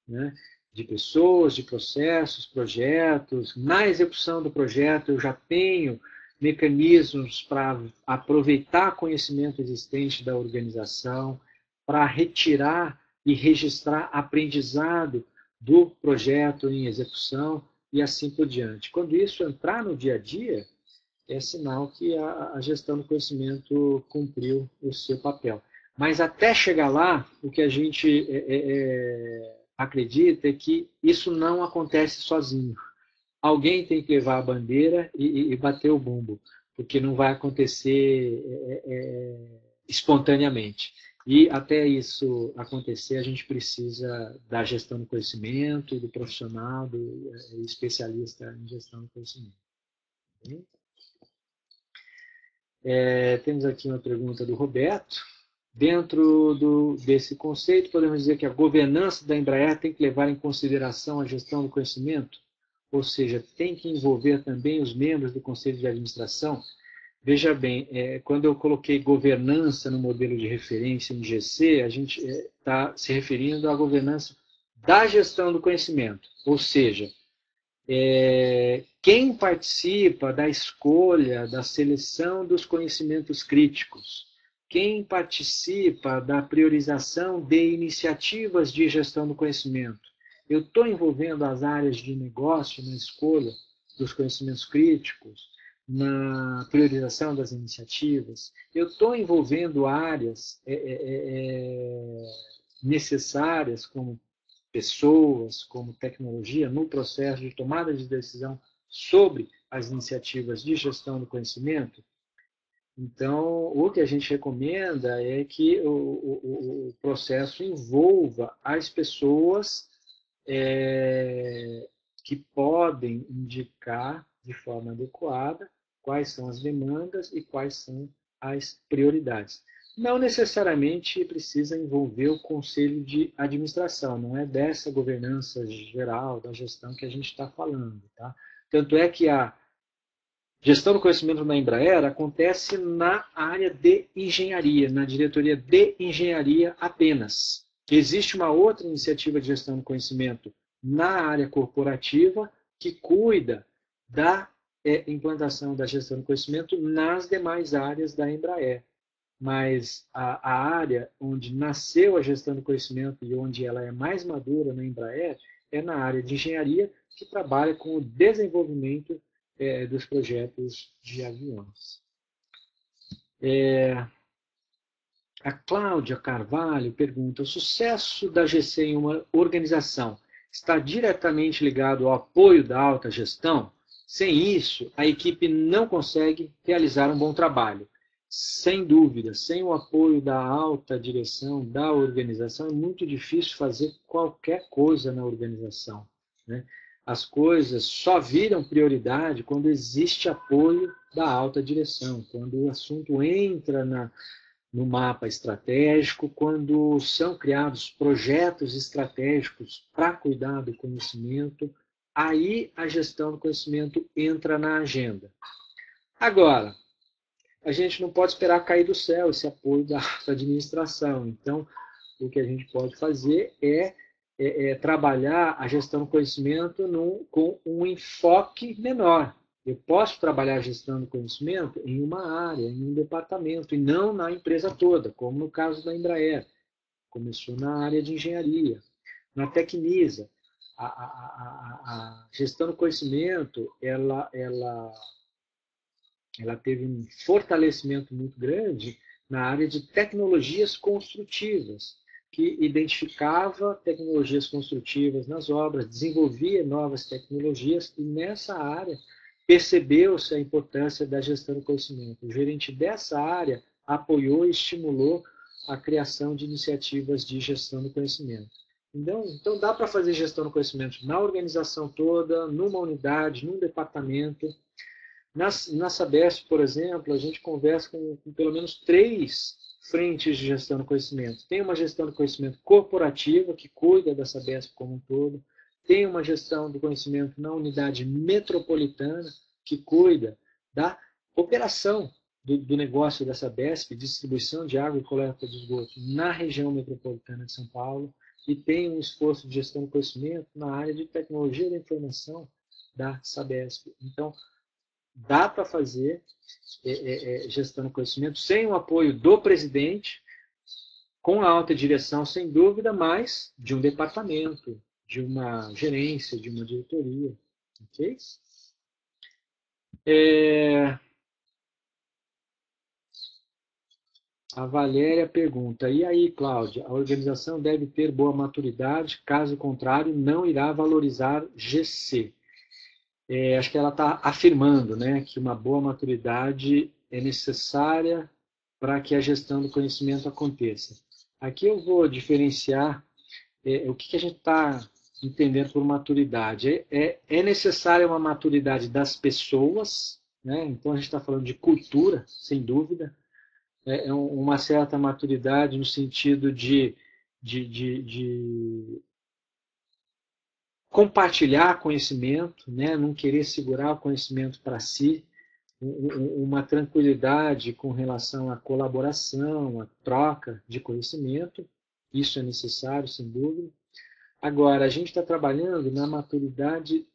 né? De pessoas, de processos, projetos. Na execução do projeto, eu já tenho mecanismos para aproveitar conhecimento existente da organização, para retirar e registrar aprendizado do projeto em execução e assim por diante. Quando isso entrar no dia a dia, é sinal que a gestão do conhecimento cumpriu o seu papel. Mas até chegar lá, o que a gente acredita é que isso não acontece sozinho. Alguém tem que levar a bandeira e bater o bumbo, porque não vai acontecer espontaneamente. E até isso acontecer, a gente precisa da gestão do conhecimento, do profissional, do especialista em gestão do conhecimento. Temos aqui uma pergunta do Roberto. Dentro desse conceito, podemos dizer que a governança da Embraer tem que levar em consideração a gestão do conhecimento, ou seja, tem que envolver também os membros do Conselho de Administração. Veja bem, quando eu coloquei governança no modelo de referência em GC, a gente está se referindo à governança da gestão do conhecimento, ou seja, quem participa da escolha, da seleção dos conhecimentos críticos, quem participa da priorização de iniciativas de gestão do conhecimento. Eu estou envolvendo as áreas de negócio na escolha dos conhecimentos críticos, na priorização das iniciativas. Eu estou envolvendo áreas necessárias, como pessoas, como tecnologia, no processo de tomada de decisão sobre as iniciativas de gestão do conhecimento. Então, o que a gente recomenda é que o processo envolva as pessoas que podem indicar de forma adequada quais são as demandas e quais são as prioridades. Não necessariamente precisa envolver o conselho de administração, não é dessa governança geral da gestão que a gente está falando. Tá? Tanto é que a gestão do conhecimento na Embraer acontece na área de engenharia, na diretoria de engenharia apenas. Existe uma outra iniciativa de gestão do conhecimento na área corporativa que cuida da implantação da gestão do conhecimento nas demais áreas da Embraer. Mas a área onde nasceu a gestão do conhecimento e onde ela é mais madura na Embraer é na área de engenharia, que trabalha com o desenvolvimento dos projetos de aviões. A Cláudia Carvalho pergunta: o sucesso da GC em uma organização está diretamente ligado ao apoio da alta gestão? Sem isso, a equipe não consegue realizar um bom trabalho. Sem dúvida, sem o apoio da alta direção da organização, é muito difícil fazer qualquer coisa na organização, né? As coisas só viram prioridade quando existe apoio da alta direção, quando o assunto entra no mapa estratégico, quando são criados projetos estratégicos para cuidar do conhecimento, aí a gestão do conhecimento entra na agenda. Agora, a gente não pode esperar cair do céu esse apoio da administração. Então, o que a gente pode fazer é trabalhar a gestão do conhecimento com um enfoque menor. Eu posso trabalhar a gestão do conhecimento em uma área, em um departamento, e não na empresa toda, como no caso da Embraer. Começou na área de engenharia. Na Tecnisa, a gestão do conhecimento, ela teve um fortalecimento muito grande na área de tecnologias construtivas, que identificava tecnologias construtivas nas obras, desenvolvia novas tecnologias, e nessa área percebeu-se a importância da gestão do conhecimento. O gerente dessa área apoiou e estimulou a criação de iniciativas de gestão do conhecimento. Então dá para fazer gestão do conhecimento na organização toda, numa unidade, num departamento. Na Sabesp, por exemplo, a gente conversa com pelo menos 3 frentes de gestão do conhecimento. Tem uma gestão do conhecimento corporativa, que cuida da Sabesp como um todo. Tem uma gestão do conhecimento na unidade metropolitana, que cuida da operação do negócio da Sabesp, distribuição de água e coleta de esgoto na região metropolitana de São Paulo. E tem um esforço de gestão do conhecimento na área de tecnologia da informação da Sabesp. Então, dá para fazer gestão do conhecimento sem o apoio do presidente, com a alta direção, sem dúvida, mas de um departamento, de uma gerência, de uma diretoria. Ok? A Valéria pergunta, e aí, Cláudia, a organização deve ter boa maturidade, caso contrário, não irá valorizar GC. Acho que ela está afirmando, né, que uma boa maturidade é necessária para que a gestão do conhecimento aconteça. Aqui eu vou diferenciar o que a gente está entendendo por maturidade. É necessária uma maturidade das pessoas, né? Então a gente está falando de cultura, sem dúvida, uma certa maturidade no sentido de compartilhar conhecimento, né? Não querer segurar o conhecimento para si, uma tranquilidade com relação à colaboração, à troca de conhecimento, isso é necessário, sem dúvida. Agora, a gente está trabalhando na maturidade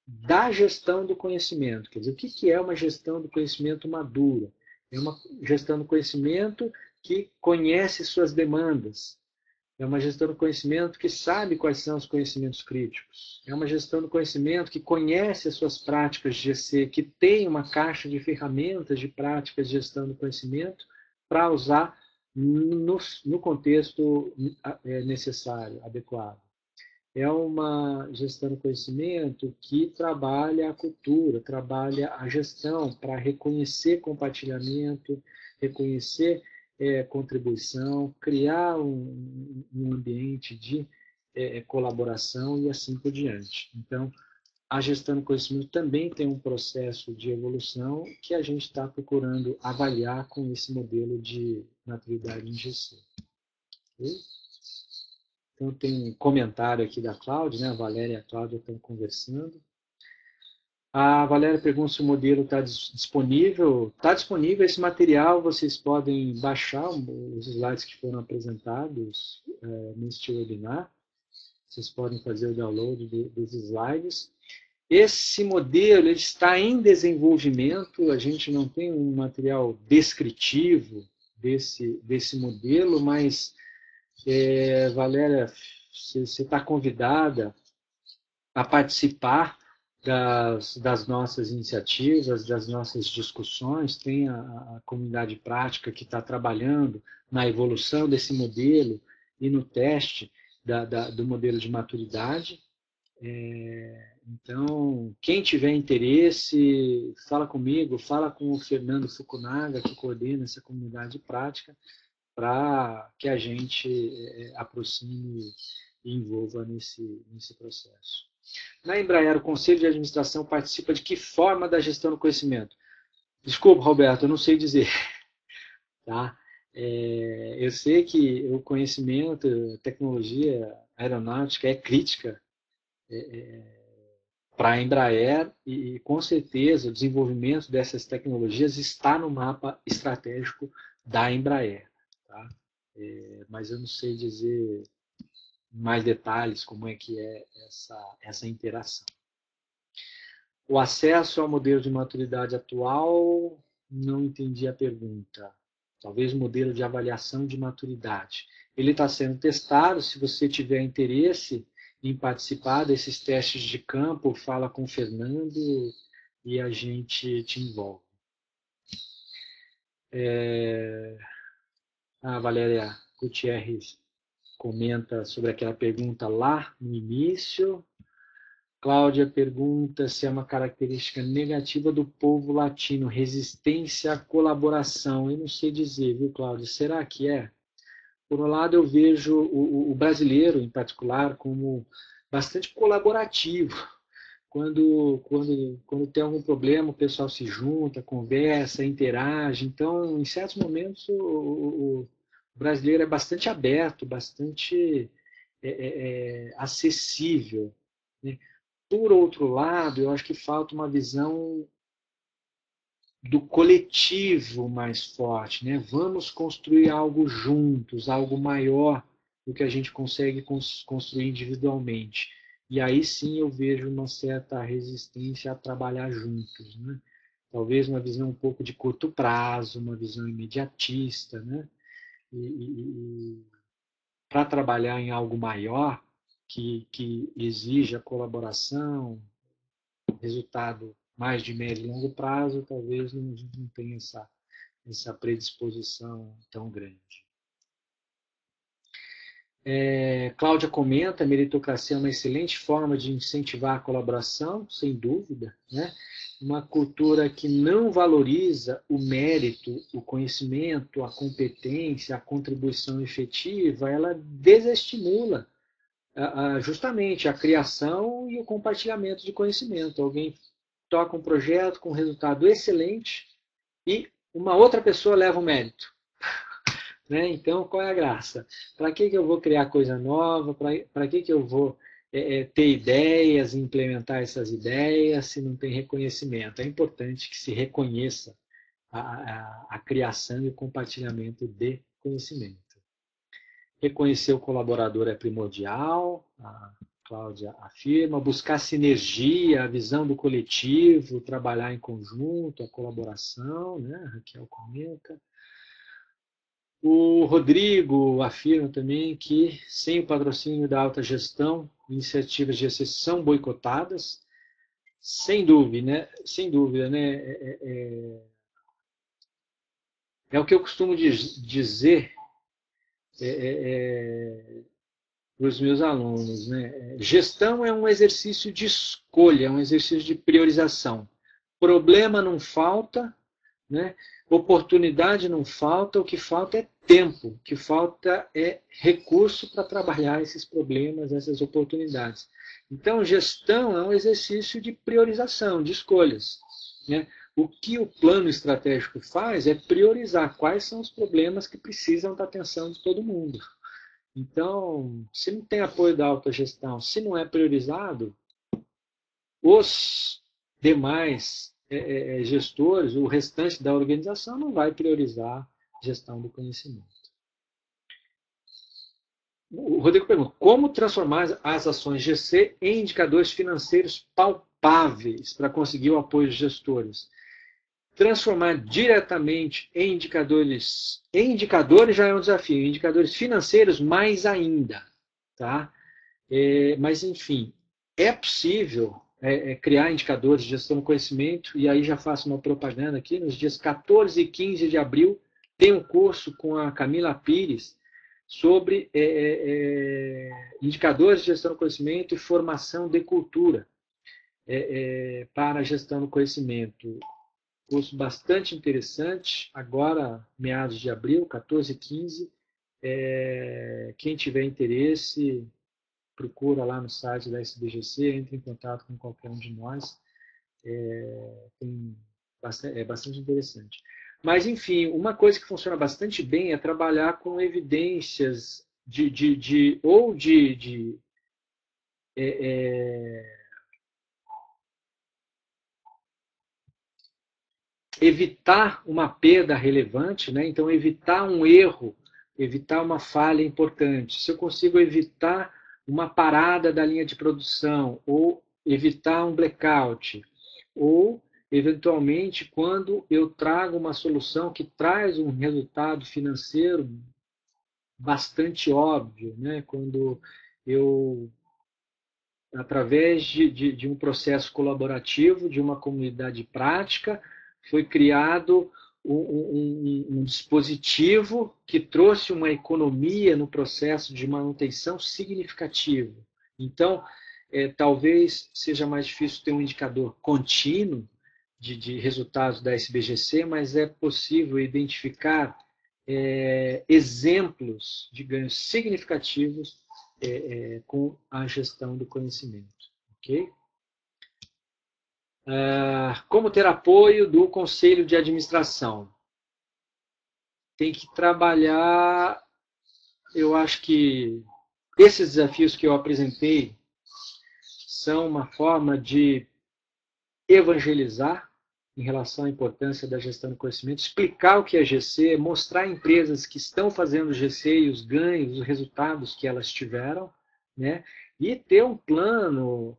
da gestão do conhecimento. Quer dizer, o que é uma gestão do conhecimento madura? É uma gestão do conhecimento que conhece suas demandas. É uma gestão do conhecimento que sabe quais são os conhecimentos críticos. É uma gestão do conhecimento que conhece as suas práticas de GC, que tem uma caixa de ferramentas de práticas de gestão do conhecimento para usar no contexto necessário, adequado. É uma gestão do conhecimento que trabalha a cultura, trabalha a gestão para reconhecer compartilhamento, reconhecer contribuição, criar um ambiente de colaboração e assim por diante. Então, a gestão do conhecimento também tem um processo de evolução que a gente está procurando avaliar com esse modelo de maturidade em GC. Okay? Então, tem um comentário aqui da Cláudia, né? A Valéria e a Cláudia estão conversando. A Valéria pergunta se o modelo está disponível. Está disponível esse material, vocês podem baixar os slides que foram apresentados neste webinar. Vocês podem fazer o download dos slides. Esse modelo ele está em desenvolvimento, a gente não tem um material descritivo desse modelo, mas Valéria, você está convidada a participar das nossas iniciativas, das nossas discussões. Tem a comunidade prática que está trabalhando na evolução desse modelo e no teste do modelo de maturidade. Então, quem tiver interesse, fala comigo, fala com o Fernando Fukunaga, que coordena essa comunidade prática, para que a gente aproxime e envolva nesse processo. Na Embraer, o Conselho de Administração participa de que forma da gestão do conhecimento? Desculpa, Roberto, eu não sei dizer. Tá? Eu sei que o conhecimento, a tecnologia aeronáutica é crítica para a Embraer e, com certeza, o desenvolvimento dessas tecnologias está no mapa estratégico da Embraer. Tá? Mas eu não sei dizer mais detalhes como é que é essa interação. O acesso ao modelo de maturidade atual, não entendi a pergunta. Talvez o modelo de avaliação de maturidade. Ele está sendo testado, se você tiver interesse em participar desses testes de campo, fala com o Fernando e a gente te envolve. A Valéria Gutierrez comenta sobre aquela pergunta lá no início. Cláudia pergunta se é uma característica negativa do povo latino, resistência à colaboração. Eu não sei dizer, viu, Cláudia? Será que é? Por um lado, eu vejo o brasileiro, em particular, como bastante colaborativo. Quando tem algum problema, o pessoal se junta, conversa, interage. Então, em certos momentos, o brasileiro é bastante aberto, bastante acessível, né? Por outro lado, eu acho que falta uma visão do coletivo mais forte, né? Vamos construir algo juntos, algo maior do que a gente consegue construir individualmente. E aí sim eu vejo uma certa resistência a trabalhar juntos, né? Talvez uma visão um pouco de curto prazo, uma visão imediatista, né? E para trabalhar em algo maior que exija colaboração, resultado mais de médio e longo prazo, talvez não tenha essa predisposição tão grande. Cláudia comenta, a meritocracia é uma excelente forma de incentivar a colaboração, sem dúvida, né? Uma cultura que não valoriza o mérito, o conhecimento, a competência, a contribuição efetiva, ela desestimula justamente a criação e o compartilhamento de conhecimento. Alguém toca um projeto com um resultado excelente e uma outra pessoa leva o mérito. Né? Então, qual é a graça? Para que eu vou criar coisa nova? Para que eu vou ter ideias e implementar essas ideias se não tem reconhecimento? É importante que se reconheça a criação e o compartilhamento de conhecimento. Reconhecer o colaborador é primordial, a Cláudia afirma, buscar sinergia, a visão do coletivo, trabalhar em conjunto, a colaboração, né? A Raquel comenta. O Rodrigo afirma também que, sem o patrocínio da alta gestão, iniciativas de GC são boicotadas. Sem dúvida, né? Sem dúvida, né? É o que eu costumo dizer para os meus alunos, né? Gestão é um exercício de escolha, é um exercício de priorização. Problema não falta, né? Oportunidade não falta, o que falta é tempo, o que falta é recurso para trabalhar esses problemas, essas oportunidades. Então, gestão é um exercício de priorização, de escolhas, né? O que o plano estratégico faz é priorizar quais são os problemas que precisam da atenção de todo mundo. Então, se não tem apoio da autogestão, se não é priorizado, os demais gestores, o restante da organização não vai priorizar gestão do conhecimento. O Rodrigo pergunta, como transformar as ações GC em indicadores financeiros palpáveis para conseguir o apoio dos gestores? Transformar diretamente em indicadores já é um desafio, indicadores financeiros mais ainda, tá? Mas, enfim, é possível criar indicadores de gestão do conhecimento, e aí já faço uma propaganda aqui, nos dias 14 e 15 de abril, tem um curso com a Camila Pires sobre indicadores de gestão do conhecimento e formação de cultura para a gestão do conhecimento. Curso bastante interessante, agora, meados de abril, 14 e 15. Quem tiver interesse, procura lá no site da SBGC, entre em contato com qualquer um de nós. É bastante interessante. Mas, enfim, uma coisa que funciona bastante bem é trabalhar com evidências evitar uma perda relevante, né? Então, evitar um erro, evitar uma falha importante. Se eu consigo evitar uma parada da linha de produção, ou evitar um blackout, ou, eventualmente, quando eu trago uma solução que traz um resultado financeiro bastante óbvio, né? Quando eu, através de um processo colaborativo, de uma comunidade prática, foi criado um dispositivo que trouxe uma economia no processo de manutenção significativo. Então, talvez seja mais difícil ter um indicador contínuo de resultados da SBGC, mas é possível identificar exemplos de ganhos significativos com a gestão do conhecimento. Ok? Como ter apoio do conselho de administração? Tem que trabalhar, eu acho que esses desafios que eu apresentei são uma forma de evangelizar em relação à importância da gestão do conhecimento, explicar o que é GC, mostrar a empresas que estão fazendo GC e os ganhos, os resultados que elas tiveram, né? E ter um plano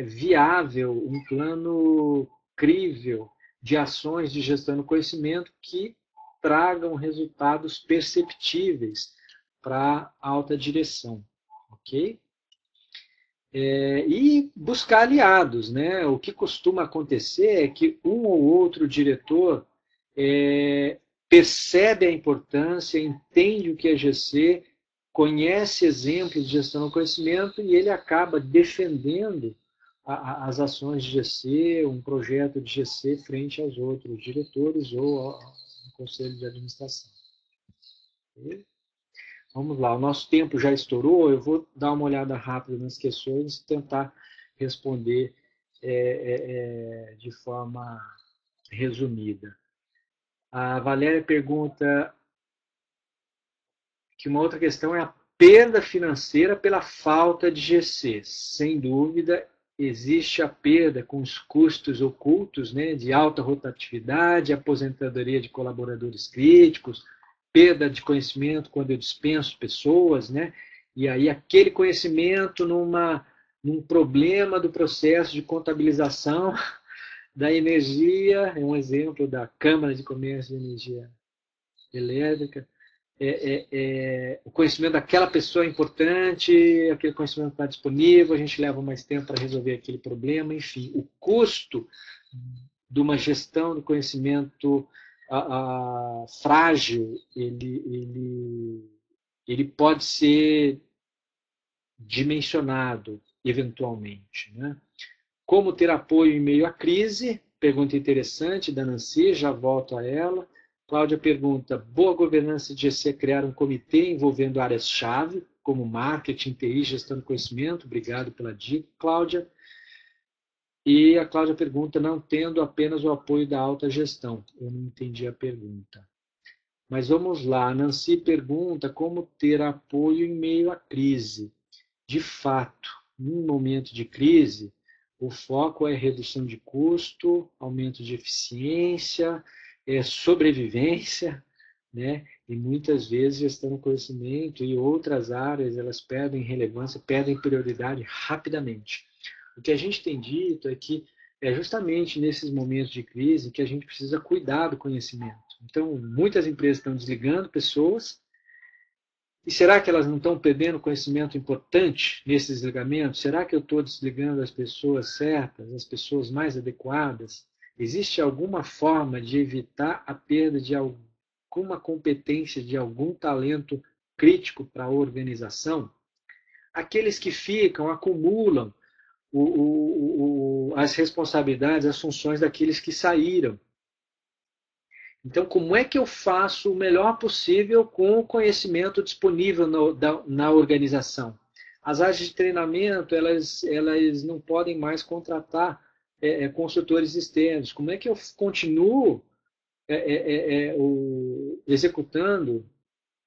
viável, um plano crível de ações de gestão do conhecimento que tragam resultados perceptíveis para a alta direção, ok? E buscar aliados, né? O que costuma acontecer é que um ou outro diretor percebe a importância, entende o que é GC, conhece exemplos de gestão do conhecimento e ele acaba defendendo as ações de GC, um projeto de GC frente aos outros diretores ou ao conselho de administração. Vamos lá, o nosso tempo já estourou, eu vou dar uma olhada rápida nas questões e tentar responder de forma resumida. A Valéria pergunta que uma outra questão é a perda financeira pela falta de GC. Sem dúvida, existe a perda com os custos ocultos, né, de alta rotatividade, aposentadoria de colaboradores críticos, perda de conhecimento quando eu dispenso pessoas, né, e aí aquele conhecimento num problema do processo de contabilização da energia, é um exemplo da Câmara de Comércio de Energia Elétrica, o conhecimento daquela pessoa é importante, aquele conhecimento está disponível, a gente leva mais tempo para resolver aquele problema, enfim, o custo de uma gestão do conhecimento frágil, ele pode ser dimensionado eventualmente, né? Como ter apoio em meio à crise? Pergunta interessante da Nancy, já volto a ela. Cláudia pergunta, boa governança de GC é criar um comitê envolvendo áreas-chave, como marketing, TI, gestão do conhecimento. Obrigado pela dica, Cláudia. E a Cláudia pergunta, não tendo apenas o apoio da alta gestão. Eu não entendi a pergunta. Mas vamos lá, a Nancy pergunta como ter apoio em meio à crise. De fato, num momento de crise, o foco é redução de custo, aumento de eficiência, sobrevivência, né? E muitas vezes gestão do conhecimento e outras áreas, elas perdem relevância, perdem prioridade rapidamente. O que a gente tem dito é que é justamente nesses momentos de crise que a gente precisa cuidar do conhecimento. Então, muitas empresas estão desligando pessoas. E será que elas não estão perdendo conhecimento importante nesses desligamentos? Será que eu estou desligando as pessoas certas, as pessoas mais adequadas? Existe alguma forma de evitar a perda de alguma competência, de algum talento crítico para a organização? Aqueles que ficam, acumulam as responsabilidades, as funções daqueles que saíram. Então, como é que eu faço o melhor possível com o conhecimento disponível na organização? As áreas de treinamento, elas não podem mais contratar consultores externos. Como é que eu continuo executando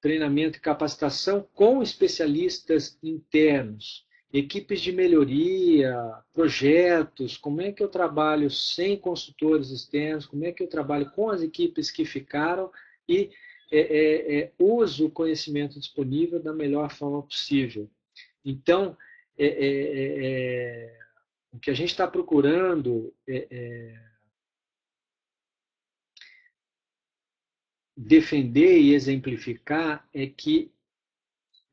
treinamento e capacitação com especialistas internos? Equipes de melhoria, projetos, como é que eu trabalho sem consultores externos, como é que eu trabalho com as equipes que ficaram e uso o conhecimento disponível da melhor forma possível. Então, o que a gente está procurando defender e exemplificar é que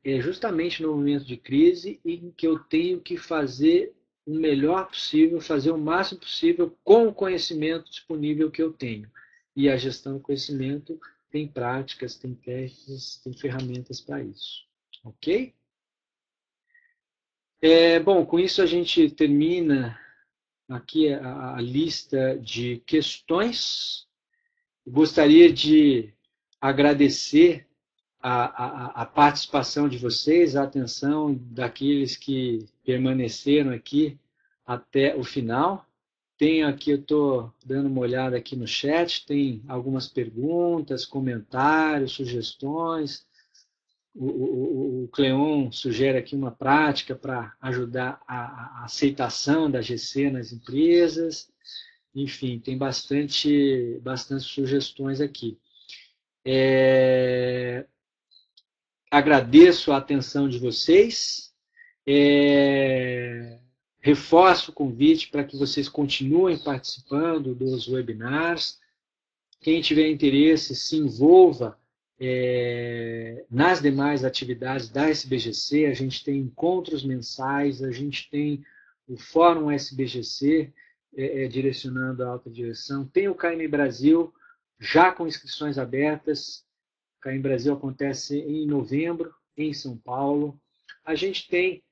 é justamente no momento de crise em que eu tenho que fazer o melhor possível, fazer o máximo possível com o conhecimento disponível que eu tenho. E a gestão do conhecimento tem práticas, tem técnicas, tem ferramentas para isso. Ok? Bom, com isso a gente termina aqui a lista de questões. Gostaria de agradecer a participação de vocês, a atenção daqueles que permaneceram aqui até o final. Tenho aqui, eu estou dando uma olhada aqui no chat, tem algumas perguntas, comentários, sugestões. O Cleon sugere aqui uma prática para ajudar a aceitação da GC nas empresas. Enfim, tem bastante sugestões aqui. Agradeço a atenção de vocês. Reforço o convite para que vocês continuem participando dos webinars. Quem tiver interesse, se envolva nas demais atividades da SBGC. A gente tem encontros mensais, a gente tem o Fórum SBGC direcionando a alta direção. Tem o KM Brasil, já com inscrições abertas. Caem Brasil acontece em novembro, em São Paulo. A gente tem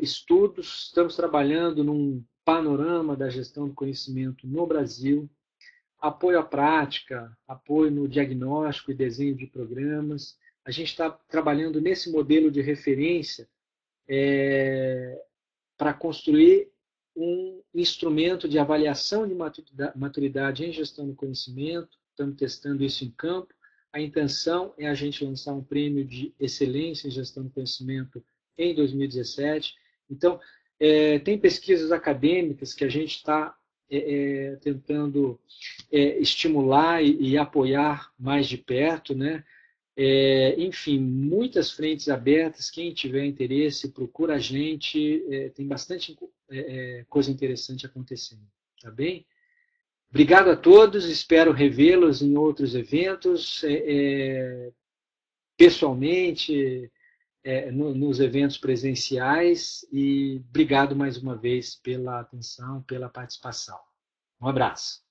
estudos, estamos trabalhando num panorama da gestão do conhecimento no Brasil, apoio à prática, apoio no diagnóstico e desenho de programas. A gente está trabalhando nesse modelo de referência para construir um instrumento de avaliação de maturidade em gestão do conhecimento. Estamos testando isso em campo. A intenção é a gente lançar um prêmio de excelência em gestão do conhecimento em 2017. Então, tem pesquisas acadêmicas que a gente está tentando estimular e apoiar mais de perto, né? Enfim, muitas frentes abertas. Quem tiver interesse, procura a gente. Tem bastante coisa interessante acontecendo, tá bem? Obrigado a todos, espero revê-los em outros eventos, pessoalmente, nos eventos presenciais, e obrigado mais uma vez pela atenção, pela participação. Um abraço.